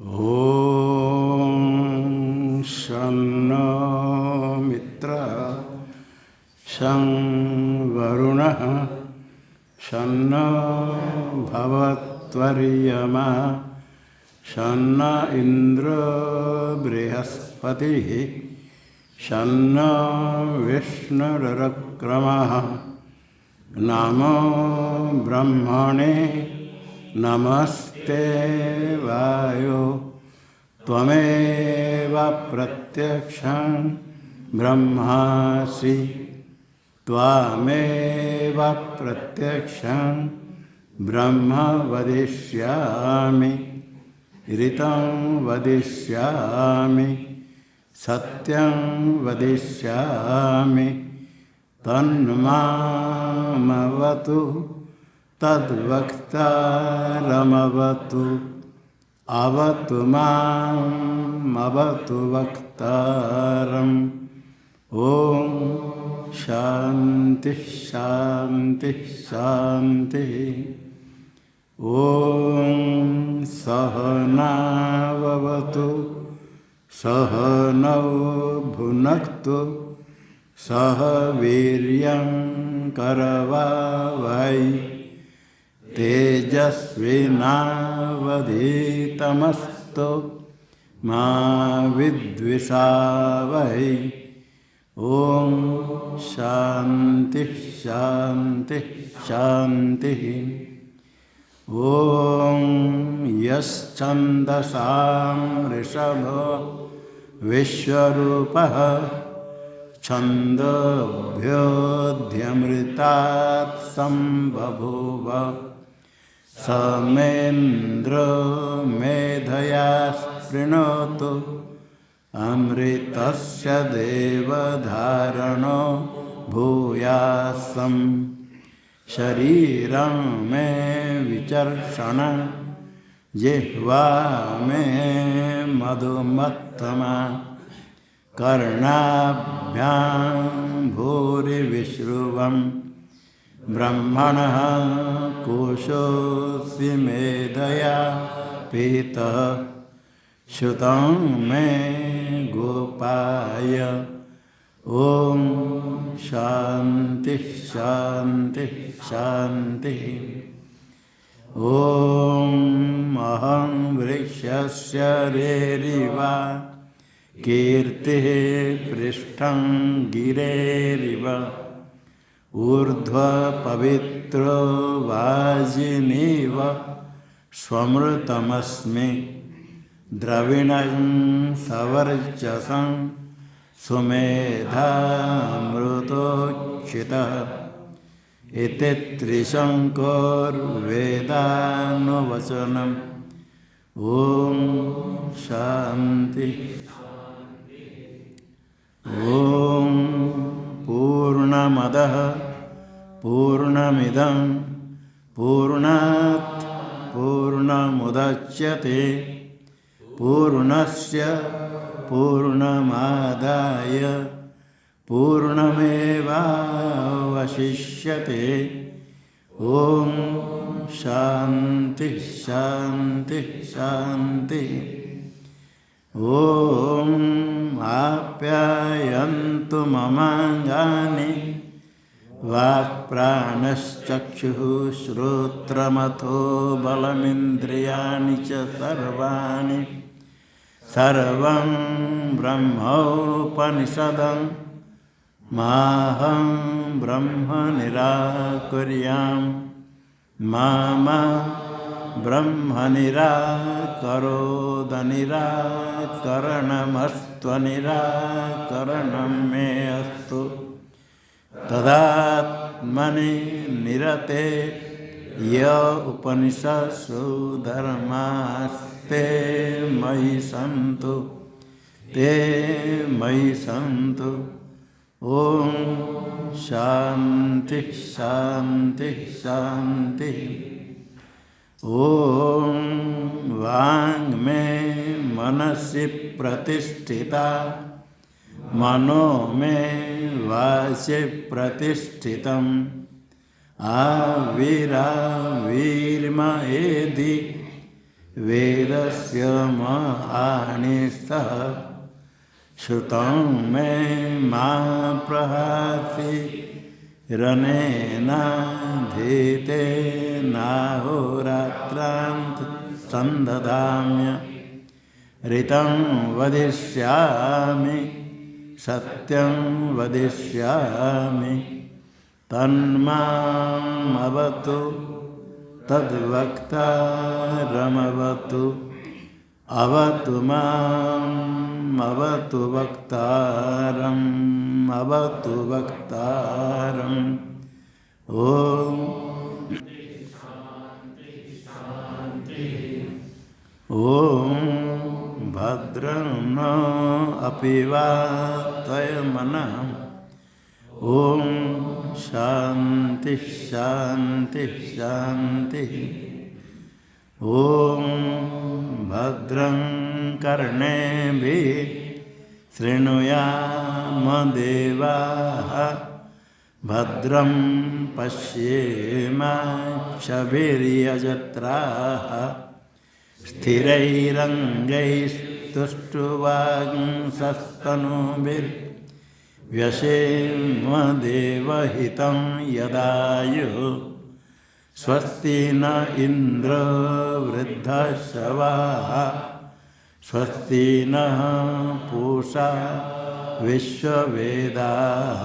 ॐ शन्नो मित्रः शं वरुणः शन्नो भवत्वर्यमा शन्न इन्द्रो बृहस्पतिः शन्नो विष्णुरुक्रमः नमो ब्रह्मणे नमस्ते वायो त्वमेव प्रत्यक्षं ब्रह्मासि त्वामेव प्रत्यक्षं ब्रह्म वदिष्यामि ऋतं वदिष्यामि सत्यं वदिष्यामि तन्मामवतु तद्वक्तारमवतु अवतु मामवतु वक्तारम् ॐ शान्ति शान्ति शान्तिः ॐ सहनाववतु सहनौ भुनक्तु सह वीर्यं करवावहै तेजस्विनावधीतमस्तु मा विद्विषावहै ॐ शान्ति शान्ति शान्तिः ॐ यश्छन्दसां ऋषभो विश्वरूपः छन्दोभ्योऽध्यमृतात् सम्बभूव समेन्द्रो मेधया स्पृणोतु अमृतस्य देवधारणो भूयासं शरीरं मे विचर्षण जिह्वा मे मधुमत्तमा कर्णाभ्यां भूरिविश्रुवं ब्रह्मणः कोशोऽसि मेधया पीतः श्रुतं मे गोपाय ॐ शान्ति शान्ति शान्तिः ॐ अहं वृक्षस्य रेरिवा कीर्तिः पृष्ठं गिरेरिव ऊर्ध्वपवित्रो वाजिनीव स्वमृतमस्मि द्रविणं सवर्चसं सुमेधामृतोक्षितः इति त्रिशङ्कोर्वेदानुवचनम् ॐ शान्ति ॐ पूर्णमदः पूर्णमिदं पूर्णात् पूर्णमुदच्यते पूर्णस्य पूर्णमादाय पूर्णमेवावशिष्यते ॐ शान्ति शान्ति शान्तिः ॐ आप्यायन्तु ममाङ्गानि वाक्प्राणश्चक्षुः श्रोत्रमथो बलमिन्द्रियाणि च सर्वाणि सर्वं ब्रह्मोपनिषदं माहं ब्रह्म निराकुर्यां मा ब्रह्म निराकरोदनिराकरणमस्त्वनिराकरणं मे अस्तु तदात्मनि निरते य उपनिषत्सु धर्मास्ते मयि सन्तु ते मयि सन्तु ॐ शान्ति शान्ति शान्तिः ॐ वाङ्मे मनसि प्रतिष्ठिता मनो मे वाचि प्रतिष्ठितम् आविराविर्मयेधि वेदस्य महानिस्तः श्रुतं मे मा प्रहासि रनेनाधीतेनाहोरात्रान्त सन्दधाम्य ऋतं वदिष्यामि सत्यं वदिष्यामि तन्मामवतु तद्वक्तारमवतु अवतु माम् अवतु वक्तारम् अवतु वक्तारम्। ओम ओम भद्रं न अपि वातयमनः। ओम शांति शांति शांति। ओम भद्रं कर्णेभिः शृणुयाम देवाः भद्रं पश्येमाक्षभिर्यजत्राः स्थिरैरङ्गैस्तुष्टुवांसस्तनूभिर्व्यसेम देवहितं यदायुः। स्वस्ति न इंद्रो वृद्धश्रवाः स्वस्ति नः पूषा विश्ववेदाः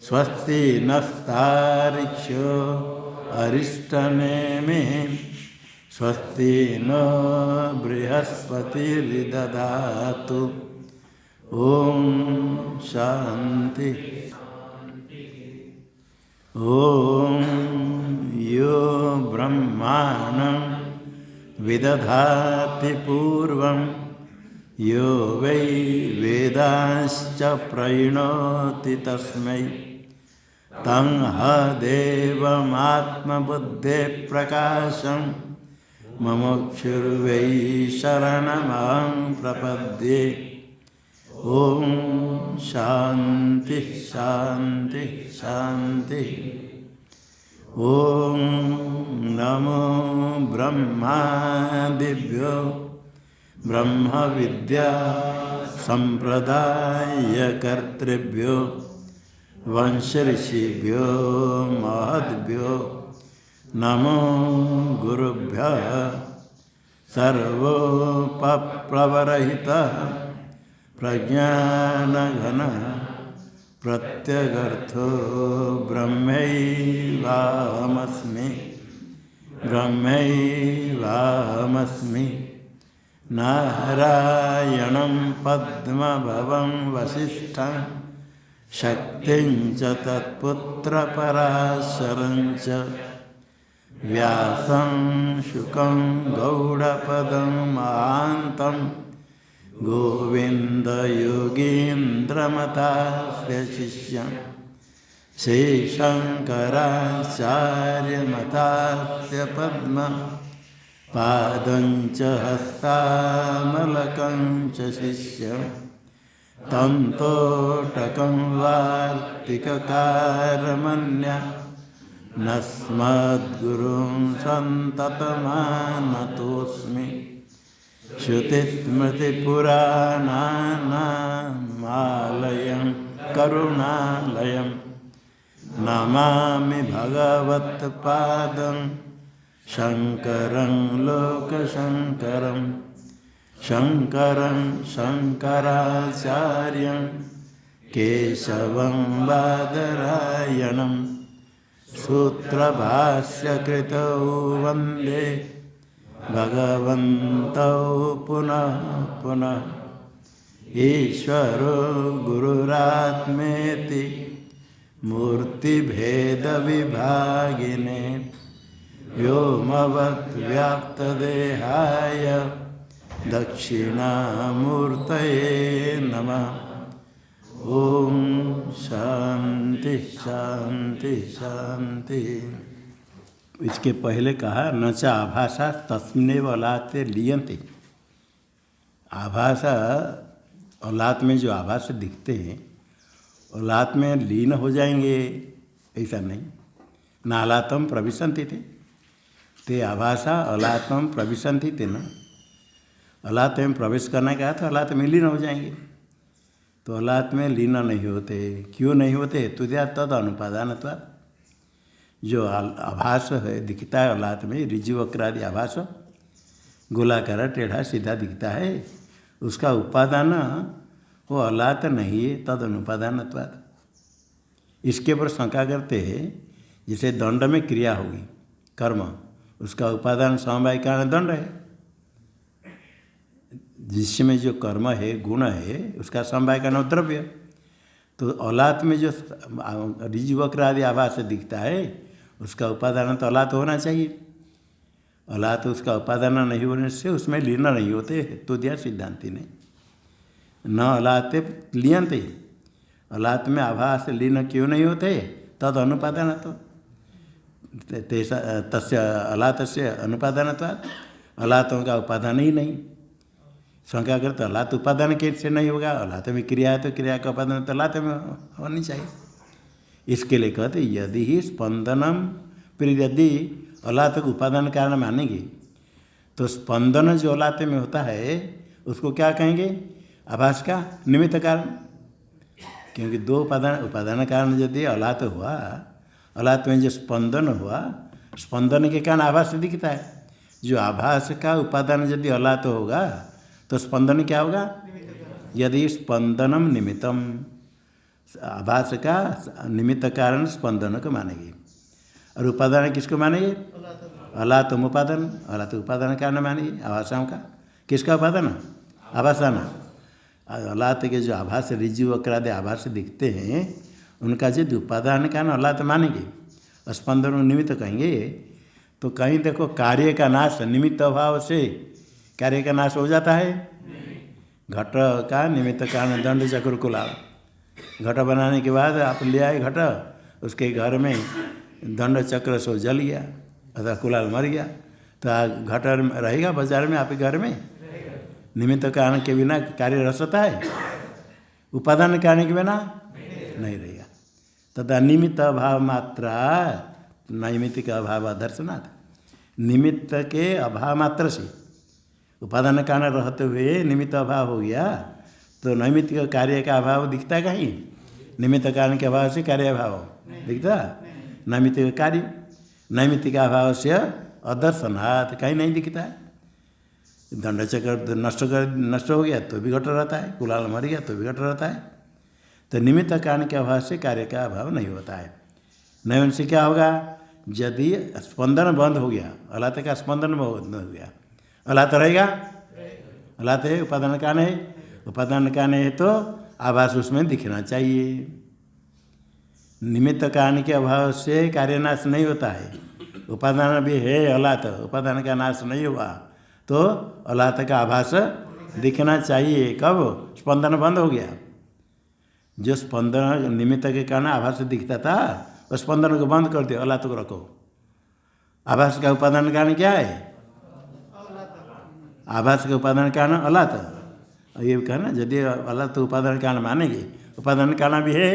स्वस्ति नस्तार्क्ष्यो अरिष्टनेमिः स्वस्ति नो बृहस्पतिर्दधातु। ओम शांति। ओम यो ब्रह्माणं विदधाति पूर्वं यो वै वेदांश्च प्रणोति तस्मै तं ह देवमात्मबुद्धेः मुमुक्षुर्वै शरणमहं प्रपद्ये। ओम शांति शांति शांति। ओम नमो ब्रह्मादिभ्यो ब्रह्म विद्या संप्रदायकर्तृभ्यो वंश ऋषिभ्यो महद्भ्यो नमो गुरुभ्यः। सर्वोपप्लवरहितः प्रज्ञानघनः प्रत्यगर्थो ब्रह्मैवाहमस्मि ब्रह्मैवाहमस्मि। नारायणं पद्मभवं वसिष्ठं शक्तिं च तत्पुत्रपराशरं च व्यासं शुकं गौडपदं महान्तं गोविन्दयोगीन्द्रमतास्य शिष्यं श्रीशङ्कराचार्यमतास्य पद्मपादं च हस्तामलकं च शिष्यं तन्तोटकं वार्तिककारमन्यः नस्मद्गुरुं सन्ततमानतोऽस्मि। श्रुतिस्मृतिपुराणानामालयं करुणालयं नमामि भगवत्पादं शङ्करं लोकशङ्करं शङ्करं शङ्कराचार्यं केशवं बादरायणं सूत्रभाष्यकृतौ वन्दे भगवन्तौ पुनः पुनः। ईश्वरो गुरुरात्मेति मूर्तिभेदविभागिने व्योमवद्व्याप्तदेहाय दक्षिणामूर्तये नमः। ओम शांति शांति शांति। इसके पहले कहा न च आभासा तस्मिन्नेव अलाते लियन्ते। आभासा औलात में जो आभास दिखते हैं औलात में लीन हो जाएंगे ऐसा नहीं। नालातम प्रविशन्ति थे ते आभासा अलात्म प्रविशंति तेन। अलात में प्रवेश करने का तो अलात में लीन हो जाएंगे। तो अलात में लीन नहीं होते, क्यों नहीं होते? तुझा तद अनुपादानत्वात्। जो आभास है दिखता है अलात में, ऋजु वक्रादि आभास गोलाकार टेढ़ा सीधा दिखता है, उसका उपादान वो अलात नहीं है, तद अनुपादानत्वात्। इसके पर शंका करते हैं, जैसे दंड में क्रिया होगी कर्म, उसका उपादान समवाय कारण दंड है। जिसमें जो कर्म है गुण है उसका समवाय कारण द्रव्य। तो अलात में जो ऋजु वक्र आदि आभास दिखता है उसका उपादान तो अलात होना चाहिए। अलात उसका उपादान नहीं होने से उसमें लीन नहीं होते, तो दिया सिद्धांति ने। न अलाते लियंते, अलात में आभास लीन क्यों नहीं होते? तद अनुपादान तो तस्य अलात से अनुपादानत्वात्। अलातों का उपादान ही नहीं। शंका करते अलात उपादान कैसे नहीं होगा? अलात में क्रिया है तो क्रिया का उपादान तो अलात में होनी चाहिए। इसके लिए कहते यदि ही स्पंदनम, फिर यदि अलात को उपादान कारण मानेंगे तो स्पंदन जो अलात में होता है उसको क्या कहेंगे? आभास का निमित्त कारण। क्योंकि दो उपादान कारण यदि अलात हुआ, अलात में जो स्पंदन हुआ, स्पंदन के कारण आभास दिखता है। जो आभास का उपादान यदि अलात होगा तो स्पंदन क्या होगा? यदि स्पंदनम निमित्तम, आभास का निमित्त कारण स्पंदन को मानेंगे। और उपादान किसको मानेंगे? अलातम उपादान, अलात उपादान कारण मानेंगे आभासाओं का। किसका उपादान? आभासाना। अलात के जो आभास ऋजु वक्रादि आभास दिखते हैं उनका यदि उपादान कारण अलात मानेंगे, स्पंदन निमित्त कहेंगे, तो कहीं देखो कार्य का नाश निमित्त अभाव से कार्य का नाश हो जाता है। घट का निमित्त कारण दंड चक्र कुलाल, घट बनाने के बाद आप ले आए घट, उसके घर में दंड चक्र सो जल गया अथवा कुलाल मर गया, तो घट रहेगा बाजार में आपके घर में? निमित्त कारण के बिना कार्य रह सकता है? उपादान कारण के बिना नहीं रहेगा। तथा निमित्त अभाव मात्रा नैमित्तिक अभाव दर्शनाथ। निमित्त के अभाव मात्र से उपादान कारण रहते हुए निमित्त अभाव हो गया तो नैमित्तिक कार्य का अभाव दिखता है कहीं? निमित्त कारण के अभाव से कार्य अभाव दिखता? नैमित्तिक कार्य नैमित्तिक अभाव से अदर्शनाथ कहीं नहीं दिखता है। दंड चक्र नष्ट हो गया तो भी घट रहता है, कुलाल मर गया तो भी घट रहता है। तो निमित्त कारण के अभाव से कार्य का अभाव नहीं होता है। नहीं होने से क्या होगा? यदि स्पंदन बंद हो गया, अलात का स्पंदन बंद हो गया, अलात रहेगा? अलात है, उपादान कारण है, उपादान कारण है तो आभास उसमें दिखना चाहिए। निमित्त कारण के अभाव से कार्य नाश नहीं होता है। उपादान भी है अलात, उपादान का नाश नहीं हुआ तो अलात का आभास दिखना चाहिए। कब? स्पंदन बंद हो गया। जो स्पंदन निमित्त के कारण आभास दिखता था उस स्पंदन को बंद कर दो, अलात को रखो। आभास का उपादान कारण क्या है? आभास का उपादान कारण अलात। ये कहना यदि अलात उपादान कारण मानेंगे, उपादान कारण भी है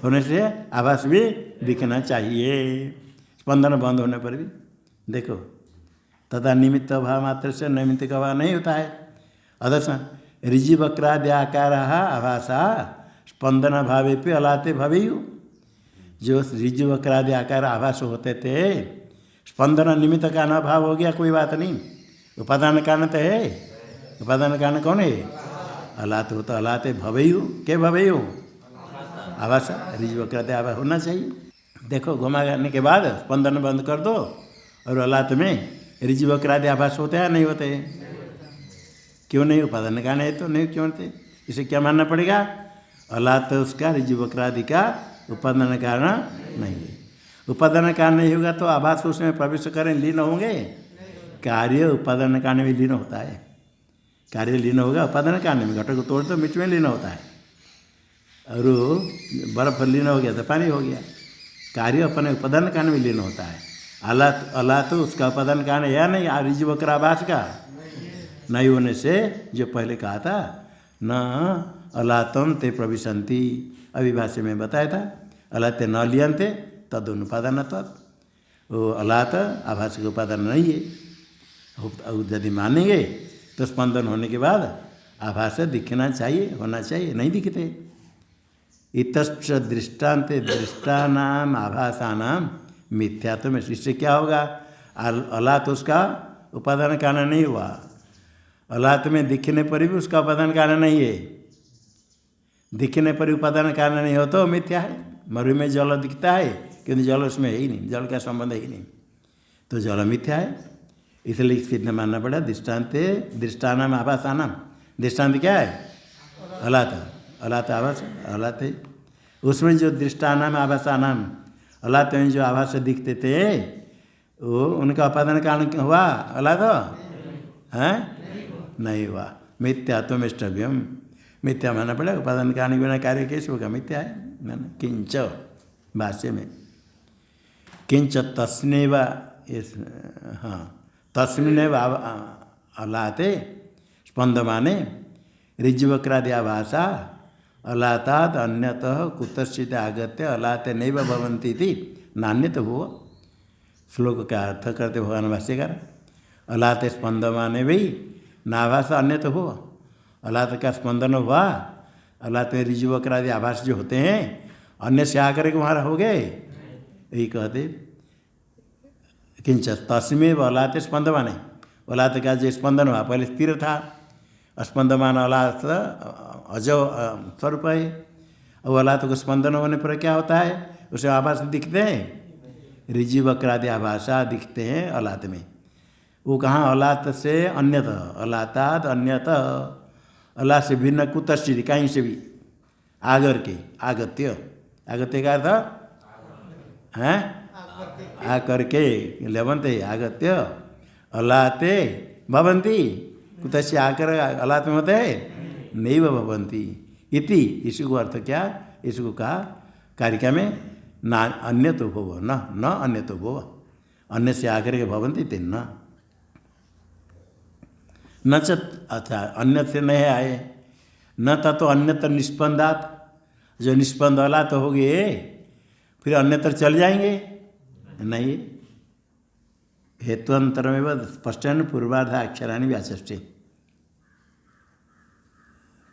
होने से आभास भी दिखना चाहिए स्पंदन बंद होने पर भी। देखो तथा निमित्त अभाव मात्र से नैमित्तिक अभाव नहीं होता है। अदर्शन ऋजि वक्रादि आकार आभासा स्पंदन भावे पे अलाते भवेयु। जो ऋजु वक्रादि आकार आभास होते थे, स्पंदन निमित्त का अभाव हो गया, कोई बात नहीं, उपादान कारण तो है। उपादान कारण कौन है? अलात हो तो अलाते भवेयु के भवेयु आभास ऋजु वक्रादि आभास होना चाहिए। देखो घुमा करने के बाद स्पंदन बंद कर दो और अलात में ऋजु वक्रादि आभास होते हैं नहीं होते? क्यों नहीं? उपादान कारण है तो नहीं, क्यों होते? इसे क्या मानना पड़ेगा? अलात उसका ऋजु वक्रादि का उपादान कारण नहीं है। उपादान कारण नहीं होगा तो आभास उसमें प्रवेश करें लीन होंगे? कार्य उपादान कारण में लीन होता है। कार्य लीन होगा उपादान कारण में, घटक को तोड़ तो मिट्टी में लीन होता है। और बर्फ लीन हो गया तो पानी हो गया। कार्य अपने उपादान कारण में लीन होता है। अलात उसका उपादान कारण है या नहीं? ऋजु वक्र आभास का नहीं होने से जो पहले कहा था न अलातम ते प्रविशंति, अभिभाष्य में बताया था अलाते न लियंते तद अनुपादानत्वात्। वो अलात आभास के उपादान नहीं है। यदि मानेंगे तो स्पंदन होने के बाद आभास दिखना चाहिए, होना चाहिए, नहीं दिखते। इतश्च दृष्टान्ते दृष्टानाम आभासानाम मिथ्यात्व में, इससे क्या होगा? अलात उसका उपादान कारण नहीं हुआ, अलात में दिखने पर भी उसका उपादान कारण नहीं है। दिखने पर उपादान कारण नहीं हो तो मिथ्या है। मरु में जल दिखता है किंतु जल उसमें है ही नहीं, जल का संबंध ही नहीं, तो जल मिथ्या है। इसलिए सिद्ध मानना पड़ा दृष्टान्ते दृष्टानाम आभासानाम। दृष्टान्त क्या है? अलात, अलात आभास, अलात है। उसमें जो दृष्टानाम आभासानाम, अलात में जो आभास दिखते थे वो उनका उपादान कारण हुआ अलात है? नहीं हुआ। मिथ्यात्वमिष्टव्यम, मिथ्या मानना पड़ेगा। उपादान कारण के बिना कार्य कैसे होगा? मिथ्या है। किंच भाष्य में किंच तस्नेव, हाँ तस्मिनेव अलाते स्पंदमाने ऋज्वक्रादि आभासा अलाताद अन्यतः कुतश्चित् आगत्य अलाते नैव भवन्ति इति नान्यत हुआ। श्लोक का अर्थ करते भगवान भाष्यकार, अलाते स्पंदमाने भी नाभास अन्यत हुआ। अलात का स्पंदन हुआ, अलात में ऋज्वक्रादि आभास जो होते हैं अन्य से आकर के वहाँ हो गए, यही कहते। किंच तस्मेव अलाते स्पंदमाने, अलात का जो स्पंदन हुआ पहले स्थिर था, स्पंदमान अलात अजो स्वरूप है। और अलात को स्पंदन होने पर क्या होता है? उसे आभास दिखते हैं, ऋज्वक्रादि आभासा दिखते हैं अलात में। वो कहाँ? अलात से अन्यत, अलाताद अन्यत, अलात से भिन्न कुतश्चित्, कहीं से भी आगर के, आगत्य, आगत्य का अर्थ हैं आकर के लवंते आगत्य अलाते भवन्ति, कुतश्चित् आकर अलात में होते हैं, नैव भवन्ति इति। इसको अर्थ क्या? इसको कहा कारिका में ना अन्य तो भव, न अन्य तो भव, अन्य से आकर के भवन्ति ते न च, अच्छा अन्य से नहीं आए, न था तो अन्यत्र निष्पन्दात, जो निष्पन्द वाला तो हो गए फिर अन्यत्र चल जाएंगे नहीं। हेतुअंतर में स्पष्टन पूर्वार्ध अक्षराणि व्याचष्टे,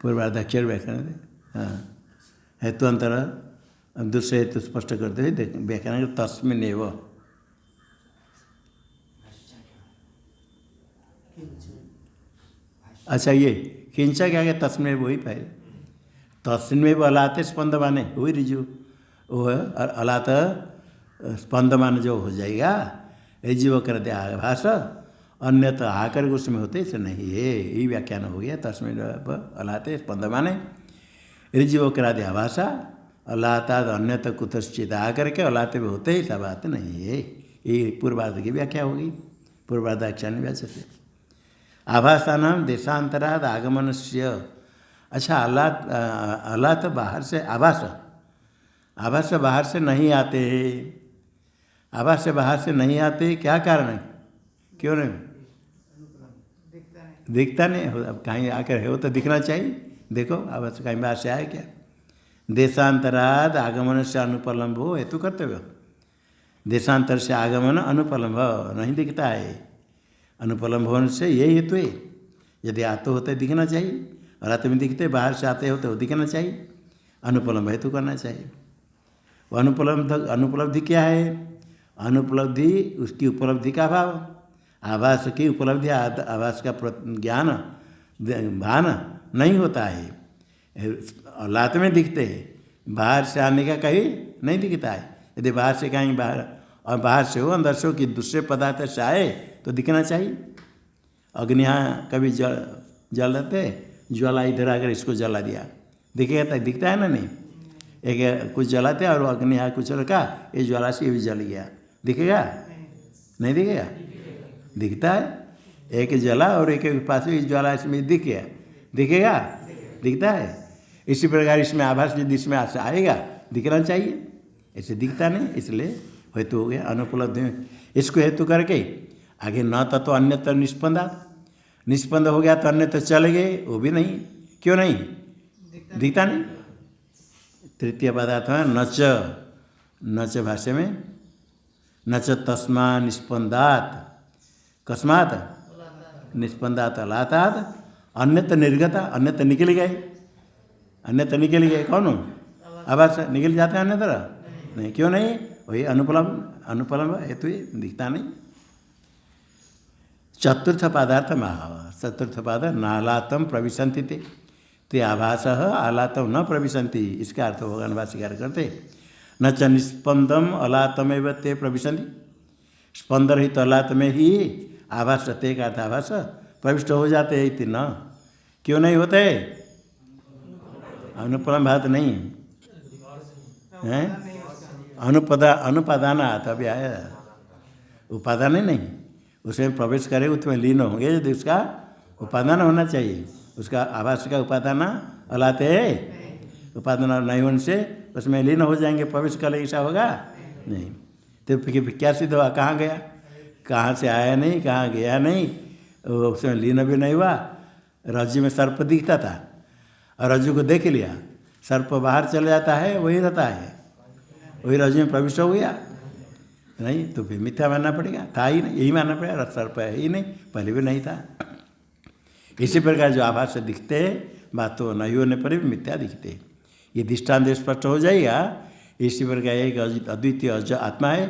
पूर्वार्ध अक्षर व्याकरण, हाँ हेतुअंतर दूसरे हेतु स्पष्ट करते हुए व्याकरण तस्मिन् एव। अच्छा ये किंचा क्या गया? तस्मिन् एव, वही पहले तस्मिन् एव अलाते स्पंदमाने, वही रिजु वो अलात स्पंदमान जो हो जाएगा, रिजु कर दे आभास अन्यत आकर उसमें होते इसे नहीं है, यही व्याख्यान हो गया। तस्मिन् एव अलाते स्पंदमाने ऋज्व करादि आभासा अलाताद अन्यत कुतश्चित् आकर के अलाते में होते, ऐसा बात नहीं है। ये पूर्वार्ध की व्याख्या होगी, पूर्वार्धाख्यान व्याख्या से। आभासानाम देशांतराद आगमनस्य, अच्छा अलात बाहर से, आभास से बाहर से नहीं आते, आभास से बाहर से नहीं आते, क्या कारण है? क्यों नहीं दिखता नहीं? अब कहीं आकर है वो तो दिखना चाहिए। देखो आभास कहीं बाहर से आए क्या? देशांतराद आगमन से अनुपलम्ब हो, हेतु कर्तव्य। देशांतर से आगमन अनुपलम्ब नहीं दिखता है, अनुपलम्ब होने से यही हेतु है। यदि आते होते दिखना चाहिए, और आते में दिखते, बाहर से आते होते वो दिखना चाहिए, अनुपलम्ब हेतु करना चाहिए। वो अनुपलब्धि क्या है? अनुपलब्धि उसकी उपलब्धि का अभाव, आभास की उपलब्धि, आभास का ज्ञान भान नहीं होता है। लात में दिखते हैं, बाहर से आने का कहीं नहीं दिखता है। यदि बाहर से कहीं बाहर, और बाहर से हो अंदर से हो कि दूसरे पदार्थ से आए तो दिखना चाहिए। अग्नि यहाँ कभी जलाते, ज्वाला इधर आकर इसको जला दिया, दिखेगा? दिखता है ना? नहीं। एक कुछ जलाते और अग्नि यहाँ कुछ रखा, ये ज्वाला से ये भी जल गया, दिखेगा? नहीं दिखेगा? दिखता है। एक जला और एक पास में ज्वाला इसमें दिख गया, दिखेगा? दिखता है। इसी प्रकार इसमें आभास यदि इसमें आएगा दिखना चाहिए, ऐसे दिखता नहीं, इसलिए हेतु हो गया अनुपलब्धि में। इसको हेतु करके आगे न तो अन्यत्र निष्पन्दा, निष्पन्द हो गया तो अन्यत्र चले गए, वो भी नहीं। क्यों नहीं दिखता? नहीं। तृतीय पदार्थ है नच, नच भाष्य में न च तस्मा निष्पन्दात कस्मात निष्पन्दात अलातात अन्यत निर्गता अन्यत निकल गए अन्यत निकल गए कौन आवास निकल जाते हैं अन्यत्र नहीं क्यों नहीं वही अनुपलम हेतु दिखता नहीं। चतुर्थ पादार्थ महा चतुर्थ पाद नालातम प्रविशन्ति ते आभास आलातम न प्रविशन्ति इसका अर्थ भगवान भाष्यकार करते न च निस्पंदम अलातमेव ते प्रविशन्ति स्पंद रहित अलात में ही आभास ते का अर्थ आभास प्रविष्ट हो जाते हैं इति न क्यों नहीं होते अनुपलम भात नहीं है अनुपादान आता अभी आया उपादान नहीं उसमें प्रवेश करे उसमें लीन होंगे यदि उसका उपादान होना चाहिए उसका आवास का उपादान अलाते है उपादान नहीं होने से उसमें लीन हो जाएंगे प्रवेश कर ऐसा होगा नहीं तो क्या सिद्ध हुआ कहाँ गया कहाँ से आया नहीं कहाँ गया नहीं उसमें लीन भी नहीं हुआ। रज्जु में सर्प दिखता था और रज्जु को देख लिया सर्प बाहर चले जाता है वही रहता है वही रज्जु में प्रविष्ट हो गया नहीं तो फिर मिथ्या मानना पड़ेगा था ही नहीं यही मानना पड़ेगा सर्प है ही नहीं पहले भी नहीं था। इसी प्रकार जो आभास से दिखते हैं बात तो नहीं होने पर भी मिथ्या दिखते ये दृष्टांत स्पष्ट हो जाएगा। इसी प्रकार एक अद्वितीय अज आत्मा है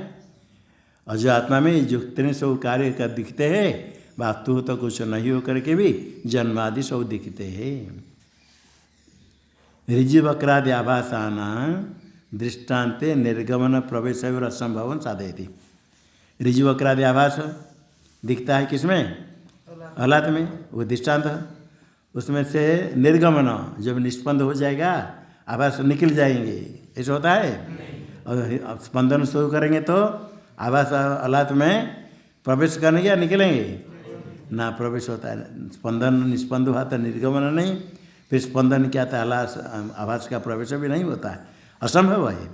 अज आत्मा में जो जितने सब कार्य कर दिखते हैं वास्तु तो कुछ नहीं हो करके भी जन्मादि सब दिखते हैं। ऋजुवक्रादि आभासाना दृष्टान्ते निर्गमन प्रवेश और असंभव साधयति ऋजुवक्रादि आभास दिखता है किसमें अलात में वो दृष्टांत उसमें से निर्गमन जब निष्पन्द हो जाएगा आभास निकल जाएंगे ऐसा होता है और स्पंदन शुरू करेंगे तो आभास अलात में प्रवेश करेंगे या निकलेंगे ना प्रवेश होता है स्पंदन निष्पन्द हुआ तो निर्गमन नहीं फिर स्पंदन क्या था आभास का प्रवेश भी नहीं होता है असंभव है।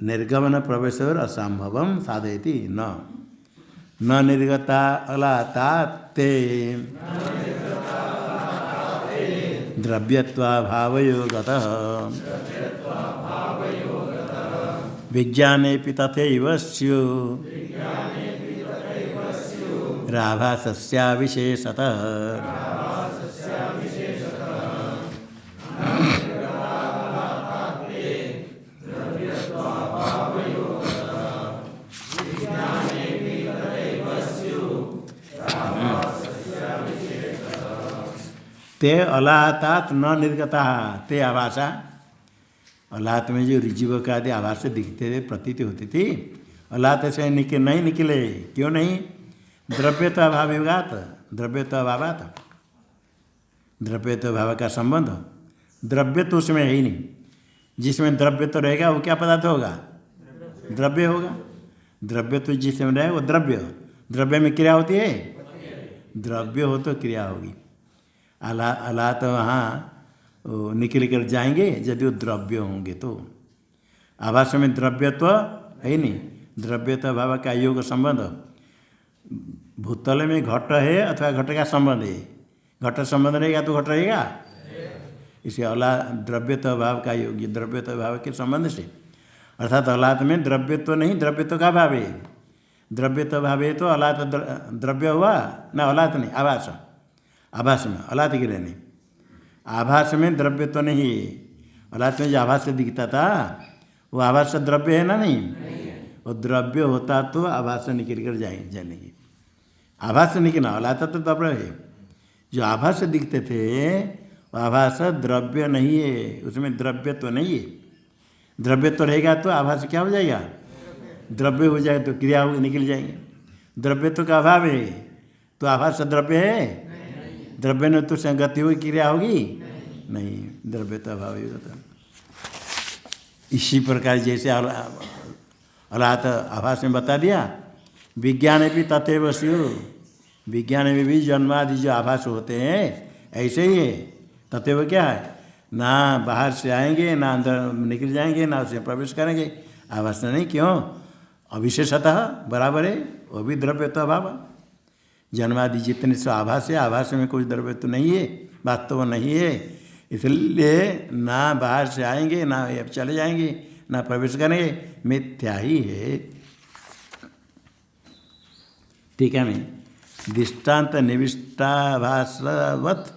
निर्गमन प्रवेश और असंभवम साधयति न निर्गता अलाता ते द्रव्यत्वाभावयोगतः विज्ञानेऽपि तथैव स्युः राभासस्याविशेषतः ते अलातात न निर्गता ते आभासा अलात में जो ऋजुवक आदि आभास से दिखते थे प्रतीति होती थी अलात से नहीं निकले क्यों नहीं द्रव्य तो अभाव युगात द्रव्य तो अभावात द्रव्य तो अभाव का संबंध द्रव्य तो उसमें है ही नहीं जिसमें द्रव्य तो रहेगा वो क्या पदार्थ होगा द्रव्य होगा द्रव्य तो जिसमें रहेगा वो द्रव्य में क्रिया होती है द्रव्य हो तो क्रिया होगी अला तो वहाँ निकल कर जाएंगे यदि वो द्रव्य होंगे तो आभास में द्रव्य तो है ही नहीं द्रव्य तो अभाव का योग संबंध भूतल में घट है अथवा घट का संबंध है घट संबंध रहेगा तो घट रहेगा इसे अला द्रव्य तो अभाव का योग द्रव्य तो अभाव के संबंध से अर्थात अलात में द्रव्य तो नहीं द्रव्य तो का भाव है द्रव्य तो भाव है तो अलात द्रव्य हुआ ना अलात नहीं आभास में अलात के रहने आभास में द्रव्य तो नहीं है अलात में जो आभास से दिखता था वो आभास से द्रव्य है ना नहीं वो द्रव्य होता तो आभास से निकल कर जाएंगे आभास से निकलना अलात तो द्रव्य है जो आभास से दिखते थे वो आभास द्रव्य नहीं है उसमें द्रव्य तो नहीं है द्रव्य तो रहेगा तो आभास क्या हो जाएगा द्रव्य हो जाए तो क्रिया हो निकल जाएंगे द्रव्य तो का अभाव है तो आभास द्रव्य है द्रव्य ने तो संगति हुई क्रिया होगी नहीं द्रव्य तो अभाव ही होता। इसी प्रकार जैसे अलात आभास में बता दिया विज्ञान भी तथैव स्युः विज्ञान में भी जन्मादि जो आभास होते हैं ऐसे ही है तथैव क्या है ना बाहर से आएंगे ना अंदर निकल जाएंगे ना उसमें प्रवेश करेंगे आभास नहीं क्यों अविशेषतः बराबर है वो भी द्रव्य तो अभाव जन्मादि जितने से आभास है आभास में कोई द्रव्य तो नहीं है वास्तव नहीं है इसलिए ना बाहर से आएंगे ना चले जाएंगे ना प्रवेश करेंगे मिथ्या ही है। ठीक है मैं दृष्टान्त निविष्टाभासवत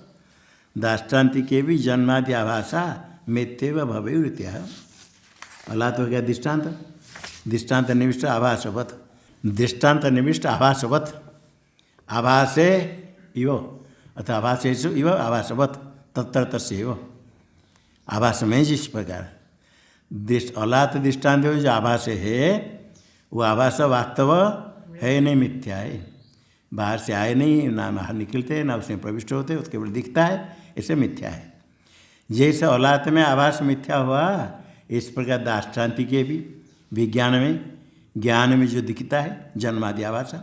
दाष्टान्ति के भी जन्मादि आभाषा मिथ्येव भवेयुरित्या। अल्लाह तो क्या दृष्टान्त दृष्टान्त निविष्ट आभासवत दृष्टान्त निविष्ट आभासवत आभासे इव अथवा आभासेषु इव आभासवत तत्र तस्यैव आभास में जिस प्रकार अल्लाह दृष्टान्त जो आभास है वो आभास वास्तव है नहीं, मिथ्या है। बाहर से आए नहीं, ना बाहर निकलते हैं, ना उसमें प्रविष्ट होते, उसके ऊपर दिखता है, ऐसे मिथ्या है। जैसे औलाद में आभास मिथ्या हुआ इस प्रकार दाष्टान्ति के भी विज्ञान में ज्ञान में जो दिखता है जन्मादि आभास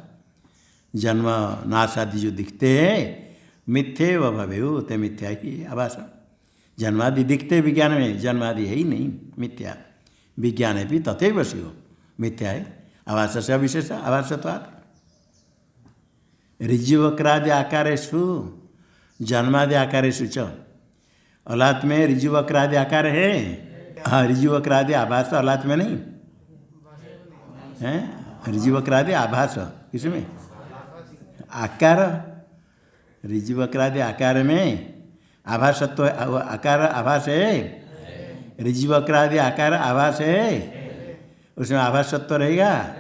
जन्म नाश आदि जो दिखते हैं मिथ्ये व भवेयु ते मिथ्या ही आभास। जन्मादि दिखते विज्ञान में, जन्मादि है ही नहीं, मिथ्या। विज्ञान भी तथैव स्युः मिथ्या है। आभास से अविशेष आभासत्वात् ऋजुवक्रादि आकारेषु जन्मादि आकारेषु च औलाद में ऋजुवक्रादि आकार है। हाँ ऋजुवक्रादि आभास औलाद में नहीं है। ऋजुवक्रादि आभास किसमें आकार ऋजुवक्रादि आकार में आभासत्व आकार आभास है। ऋजुवक्रादि आकार आभास है, उसमें आभासत्व रहेगा।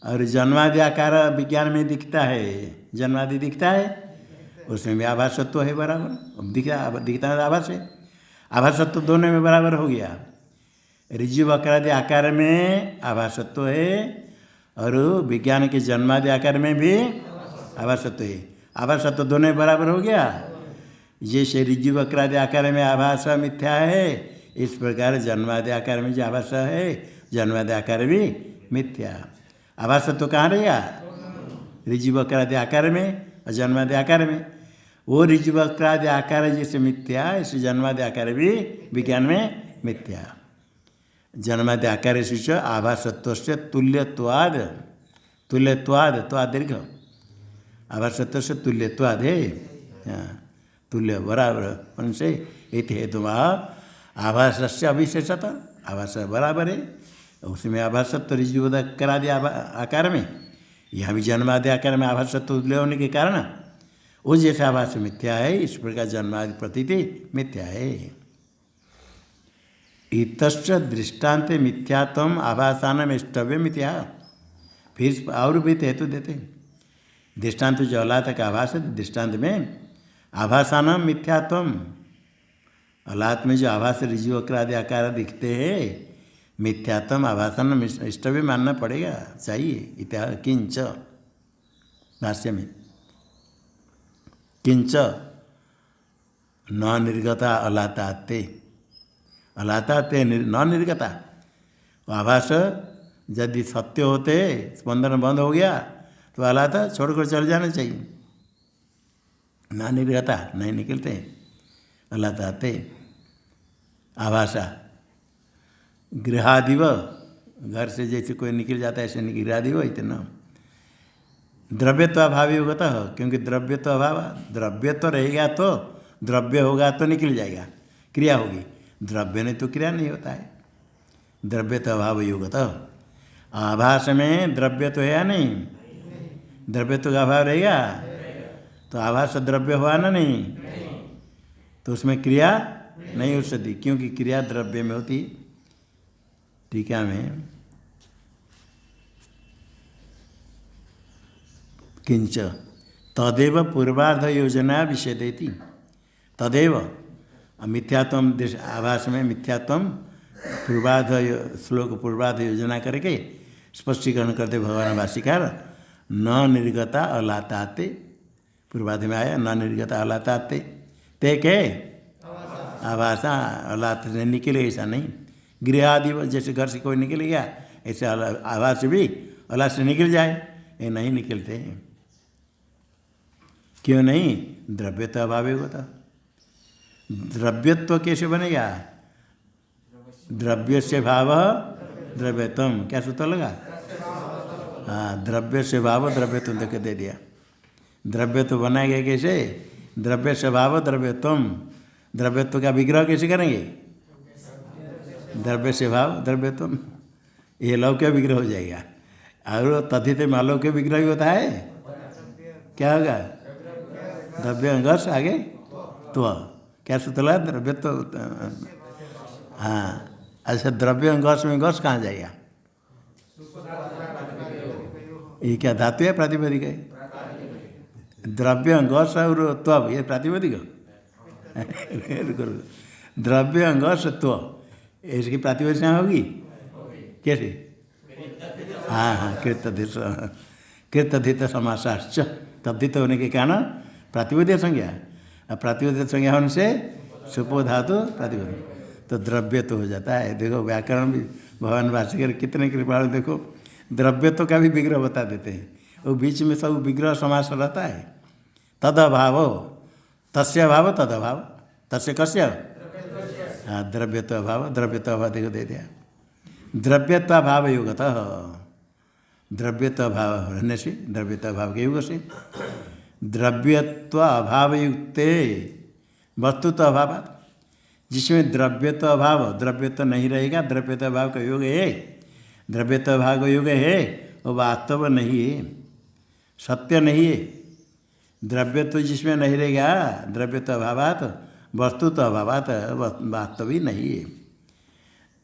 और जन्मादि आकार विज्ञान में दिखता है, जन्मादि दिखता है, उसमें भी आभासत्व है बराबर। दिखता है आभास है, आभासत्व दोनों में बराबर हो गया। ऋजुवक्रादि आकार में आभासत्व है और विज्ञान के जन्मादि आकार में भी आभासत्व है। आभासत्व दोनों में बराबर हो गया। जैसे ऋजुवक्रादि आकार में आभास मिथ्या है, इस प्रकार जन्मादि आकार में जो आभास है जन्मादि आकार भी मिथ्या। आभासत्व कहाँ रहेगा? ऋजुवक्रादि आकार में और जन्मादि आकार में। वो ऋजुवक्रादि आकार जैसे मिथ्या, इस जन्मादि आकार भी विज्ञान में मिथ्या। जन्मादि आकार से आभासत्व से तुल्यत्वाद, तुल्यत्वाद त्वाद दीर्घ, आभासत्व से तुल्यत्वाद है, तुल्य बराबर उनसे इति हेतु आभास से अविशेषता, आभास बराबर है, उसमें आभासत्व ऋजुवक्रादि आकार में, यहाँ भी जन्मादि आकार में आभासत्व तुल्य होने के कारण वो जैसे आभास मिथ्या है, इस प्रकार जन्मादि प्रतीति मिथ्या है। इतश्च दृष्टान्त मिथ्यात्म आभासानम इष्टव्य मिथ्या। फिर और भी हेतु देते दृष्टान्त जो औलाद का आभास है, दृष्टान्त में आभासानम मिथ्यात्म, औलाद में जो आभास ऋजुवक्रादि आकार दिखते हैं मिथ्यात्म आभासानम इष्टव्य मानना पड़ेगा, चाहिए। इत्यादि किंच भाष्य में किंच न निर्गता अलाताते, अलाताते न निर्गता। आभास यदि सत्य होते स्पंदन बंद हो गया तो अलाता छोड़कर चल जाना चाहिए। न निर्गता नहीं निकलते, अलाताते आभासा। गृहादिव घर से जैसे कोई निकल जाता है ऐसे गृहादिव इतना। द्रव्यत्व अभावी होता है, क्योंकि द्रव्यत्व अभाव, द्रव्य तो रहेगा तो द्रव्य होगा तो निकल जाएगा, क्रिया होगी। द्रव्य नहीं तो क्रिया नहीं होता है। द्रव्यत्व अभाव योगता। आभास में द्रव्य तो है या नहीं? द्रव्यत्व का अभाव रहेगा तो आभास द्रव्य हुआ ना नहीं, तो उसमें क्रिया नहीं हो सकती, क्योंकि क्रिया द्रव्य में होती। टीका में किंच तदेव पूर्वार्ध योजना विषय देती। तदेव मिथ्यात्म आभास में मिथ्यात्म पूर्वार्ध श्लोक पूर्वार्ध योजना करके स्पष्टीकरण करते भगवान भाष्यकार। न निर्गता अलाताते, पूर्वार्ध में आया न निर्गता अलाताते, ते के आभासा अलात से निकले ऐसा नहीं। गृह आदि जैसे घर से कोई निकल गया ऐसे आभास भी अलात से निकल जाए, ये नहीं निकलते हैं। क्यों नहीं? द्रव्यत्व अभाव होता। द्रव्यत्व कैसे बनेगा? द्रव्य से भाव द्रव्यत्म, क्या सूत्र लगा? हाँ, द्रव्य से भाव द्रव्यत्म देख दे दिया। द्रव्यत्व बनाएगा कैसे? द्रव्य से भाव द्रव्यत्म। द्रव्यत्व का विग्रह कैसे करेंगे? द्रव्य से भाव द्रव्यत्म, ये लौक्य विग्रह हो जाएगा। और तद्धित में अलौकिक विग्रह भी होता है, क्या होगा? द्रव्य अंगस आगे तो क्या सूत्र लगा? द्रव्य तो हाँ। अच्छा, द्रव्य अंगस में गस कहाँ जाएगा? ये क्या धातु है प्रातिपदिक है? द्रव्य अंगस और त्व ये प्रातिपदिक द्रव्य अंगस त्व इसकी प्रातिपदिक होगी कैसे? हाँ हाँ, कृतधित समासाश्च, तद्धित होने के कारण प्रातिपदिक संज्ञा, अब प्रातिपदिक संज्ञा होने से सुपो धातु प्रातिपदिक, तो द्रव्य तो हो जाता है। देखो व्याकरण भी भगवान भाष्यकर कितने कृपालु, देखो द्रव्यत्व का भी विग्रह बता देते हैं, वो बीच में सब विग्रह समास रहता है। तद अभाव तस्य अभाव तद अभाव तस्य कस्य, हाँ द्रव्यत्व अभाव, द्रव्यत्व अभाव देखो दे दिया। द्रव्यत्व अभाव युगतः, द्रव्यत्व अभाव रहने से, द्रव्यत्व अभाव के युग से, द्रव्यत्व अभाव युक्ते वस्तुत्व अभाव, जिसमें द्रव्यत्व अभाव, द्रव्यत्व नहीं रहेगा, द्रव्यत्व अभाव का योग है, द्रव्यत्व अभाव का योग है, वो वास्तव नहीं है, सत्य नहीं है। द्रव्यत्व जिसमें नहीं रहेगा, द्रव्यत्व अभावात वस्तुत्व अभावात वास्तव ही नहीं है।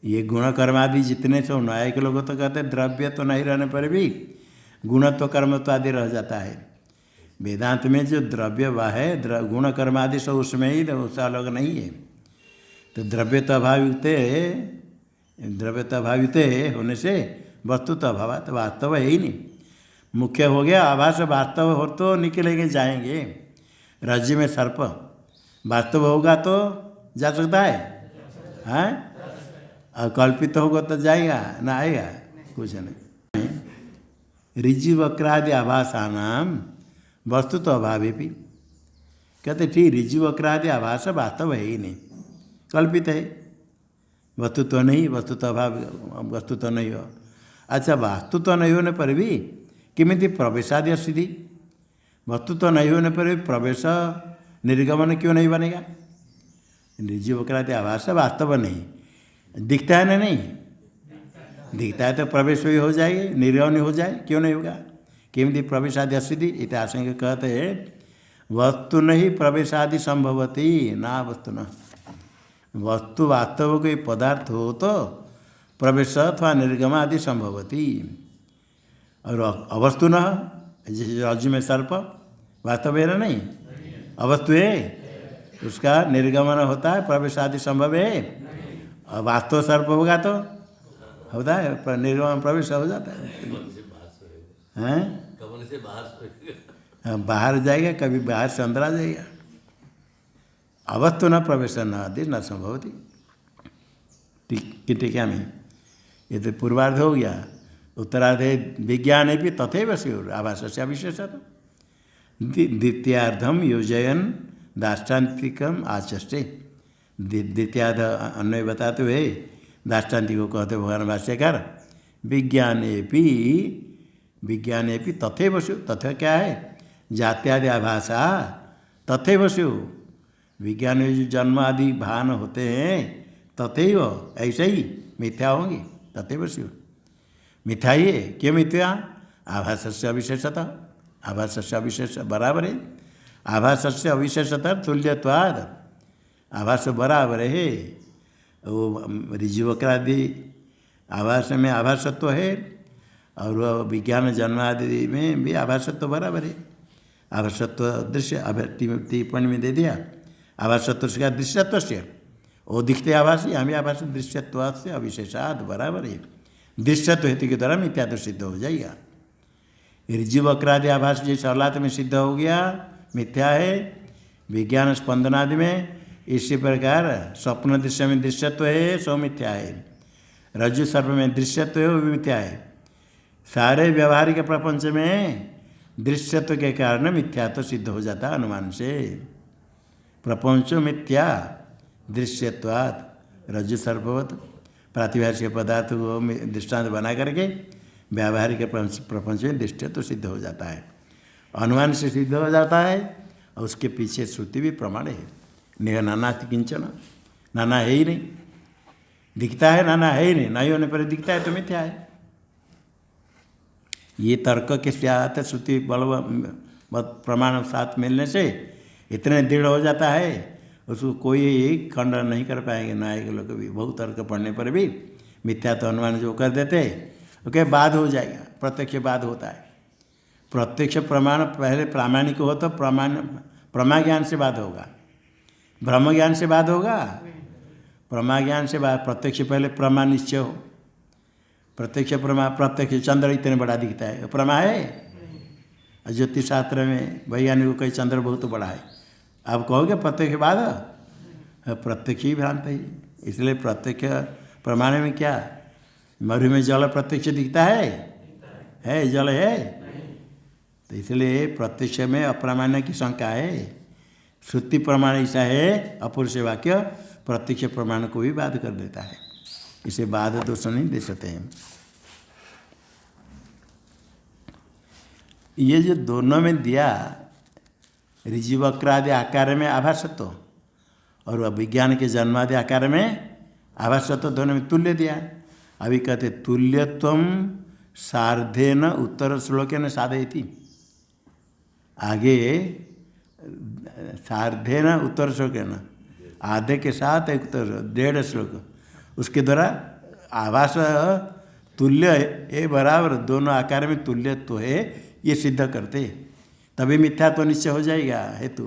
ये गुण कर्मादि जितने सब न्याय के लोग तो कहते हैं द्रव्य तो नहीं रहने पर भी गुणत्व कर्मत्व आदि रह जाता है। वेदांत में जो द्रव्य वह है, गुण कर्मादि सब उसमें ही, उससे अलग नहीं है। तो द्रव्यत्व अभावित, द्रव्यत्व अभावित होने से वस्तुत्व अभाव वास्तव है ही नहीं। मुख्य हो गया आभास, वास्तव हो तो निकलेंगे जाएंगे। राज्य में सर्प वास्तव होगा तो जा सकता है, हाँ, और कल्पित होगा तो जाएगा ना, आएगा कुछ नहीं। ऋजि वक्रादि आभासानाम वस्तु तो अभाव भी कहते ठीक, ऋजि वक्रादि आभास वास्तव है ही नहीं, कल्पित है, वस्तु तो नहीं, वस्तु तो अभाव, वस्तु तो नहीं हो। अच्छा, वास्तु तो नहीं होने पर भी किमिति प्रवेशादि सिद्धि, वस्तु तो नहीं होने पर भी प्रवेश निर्गमन क्यों नहीं बनेगा? ऋजि वक्रादि आभास वास्तव नहीं दिखता है ना, नहीं दिखता है तो प्रवेश भी हो जाएगी, निर्गमन हो जाए, क्यों नहीं होगा? किमिति प्रवेशादि असिद्धि इतिहास कहते हैं वस्तु नहीं प्रवेशादि संभवती ना वस्तु न, वस्तु वास्तव कोई पदार्थ हो तो प्रवेश अथवा निर्गम आदि संभवती, और अवस्तु न, जैसे राज्य में सर्प वास्तव है ना, नहीं अवस्तु है, उसका निर्गमन होता है, प्रवेश आदि संभव है। और वास्तव सर्प होगा तो होता है, पर निर्गमन प्रवेश हो जाता है, हैं? बाहर जाएगा, कभी बाहर से अंदर आ जाएगा। अवस्तु न प्रवेश न आदि न संभवती। टीका में ये तो पूर्वार्ध हो गया। उत्तरार्ध विज्ञाने भी तथैव स्युः आभासस्य विशेषतः। द्वितीयार्धम योजयन दाष्टान्तिकम आचष्टे। द्वितीयार्ध अन्वय बताते हुए दाष्टान्तिक को कहते भगवान भाष्यकार विज्ञाने भी तथैव स्युः। तथा क्या है? जात्यादि आभासा तथैव स्युः। विज्ञान में जो जन्म आदि भान होते हैं तथैव, ऐसे ही मिथ्या होंगे, तथैव स्युः। मिथ्या ही है, क्यों मिथ्या? आभासस्य अविशेषतः, आभासस्य अविशेष बराबर है, आभासस्य अविशेषतः तुल्यत्वाद, आभास बराबर है। वो ऋजि वक्रादि आभास में आभासत्व है, और वह विज्ञान जन्म आदि में भी आभासत्व बराबर है। आभासत्व दृश्य टिप्पणी में दे दिया, आभासत्व से दृश्यत्व से वो दिखते आभास, यहाँ भी आभास दृश्यत्व से अविशेषाद बराबर है। दृश्यत्व हेतु के द्वारा मिथ्या तो सिद्ध हो जाएगा। ऋजि वक्रादि आभास जैसे औलाद में सिद्ध हो गया मिथ्या है, विज्ञान स्पंदनादि में इसी प्रकार स्वप्न दृश्य में दृश्यत्व है, सो मिथ्या है। रज्जु सर्प में दृश्यत्व है, वो भी मिथ्या है। सारे व्यवहारिक प्रपंच में दृश्यत्व के कारण मिथ्या तो सिद्ध हो जाता अनुमान से। प्रपंच मिथ्या दृश्यत्वात् रज्जु सर्पवत। प्रातिभाषिक पदार्थ को दृष्टांत बना करके व्यावहारिक प्रपंच में दृष्टि तो सिद्ध हो जाता है, अनुमान से सिद्ध हो जाता है, और उसके पीछे श्रुति भी प्रमाण है। नेह नानास्ति किंचन, नाना है ही नहीं, दिखता है नाना है ही नहीं, नहीं होने पर दिखता है तो मिथ्या है। ये तर्क के साथ श्रुति बल प्रमाण साथ मिलने से इतने दृढ़ हो जाता है, उसको कोई खंडन नहीं कर पाएंगे। नायक लोग भी बहुत तर्क पढ़ने पर भी मिथ्या तो अनुमान जो कर देते ओके बाद हो जाएगा, प्रत्यक्ष बाद होता है। प्रत्यक्ष प्रमाण पहले प्रामाणिक हो तो प्रमा ज्ञान से बाद होगा, ब्रह्म ज्ञान से बाद होगा, प्रमा ज्ञान से बाद। प्रत्यक्ष पहले प्रमा निश्चय हो, प्रत्यक्ष प्रमा। प्रत्यक्ष चंद्र इतने बड़ा दिखता है, प्रमा है। ज्योतिष शास्त्र में वैज्ञानिक को कई चंद्र बहुत बड़ा है, आप कहोगे प्रत्यक्ष बाद? प्रत्यक्ष ही भ्रांत है। इसलिए प्रत्यक्ष प्रमाण में क्या, मरु में जल प्रत्यक्ष दिखता है जल है, तो इसलिए प्रत्यक्ष में अप्रामाण्य की शंका है। श्रुति प्रमाण ऐसा है, अपुरुष वाक्य प्रत्यक्ष प्रमाण को भी बाध कर देता है, इसे बाध दोष नहीं दे सकते हैं। ये जो दोनों में दिया, ऋजुवक्र आदि आकार में आभासत्व और विज्ञान के जन्मादि आकार में आभासत्व, दोनों में तुल्य दिया। अभी कहते तुल्यत्वम सार्धेन उत्तर श्लोकेन साधयति। आगे सार्धेन उत्तर श्लोकेन, आधे के साथ एक उत्तर 1.5 श्लोक, उसके द्वारा आभास तुल्य है बराबर, दोनों आकार में तुल्यत्व है ये सिद्ध करते, तभी मिथ्या तो निश्चय हो जाएगा। हेतु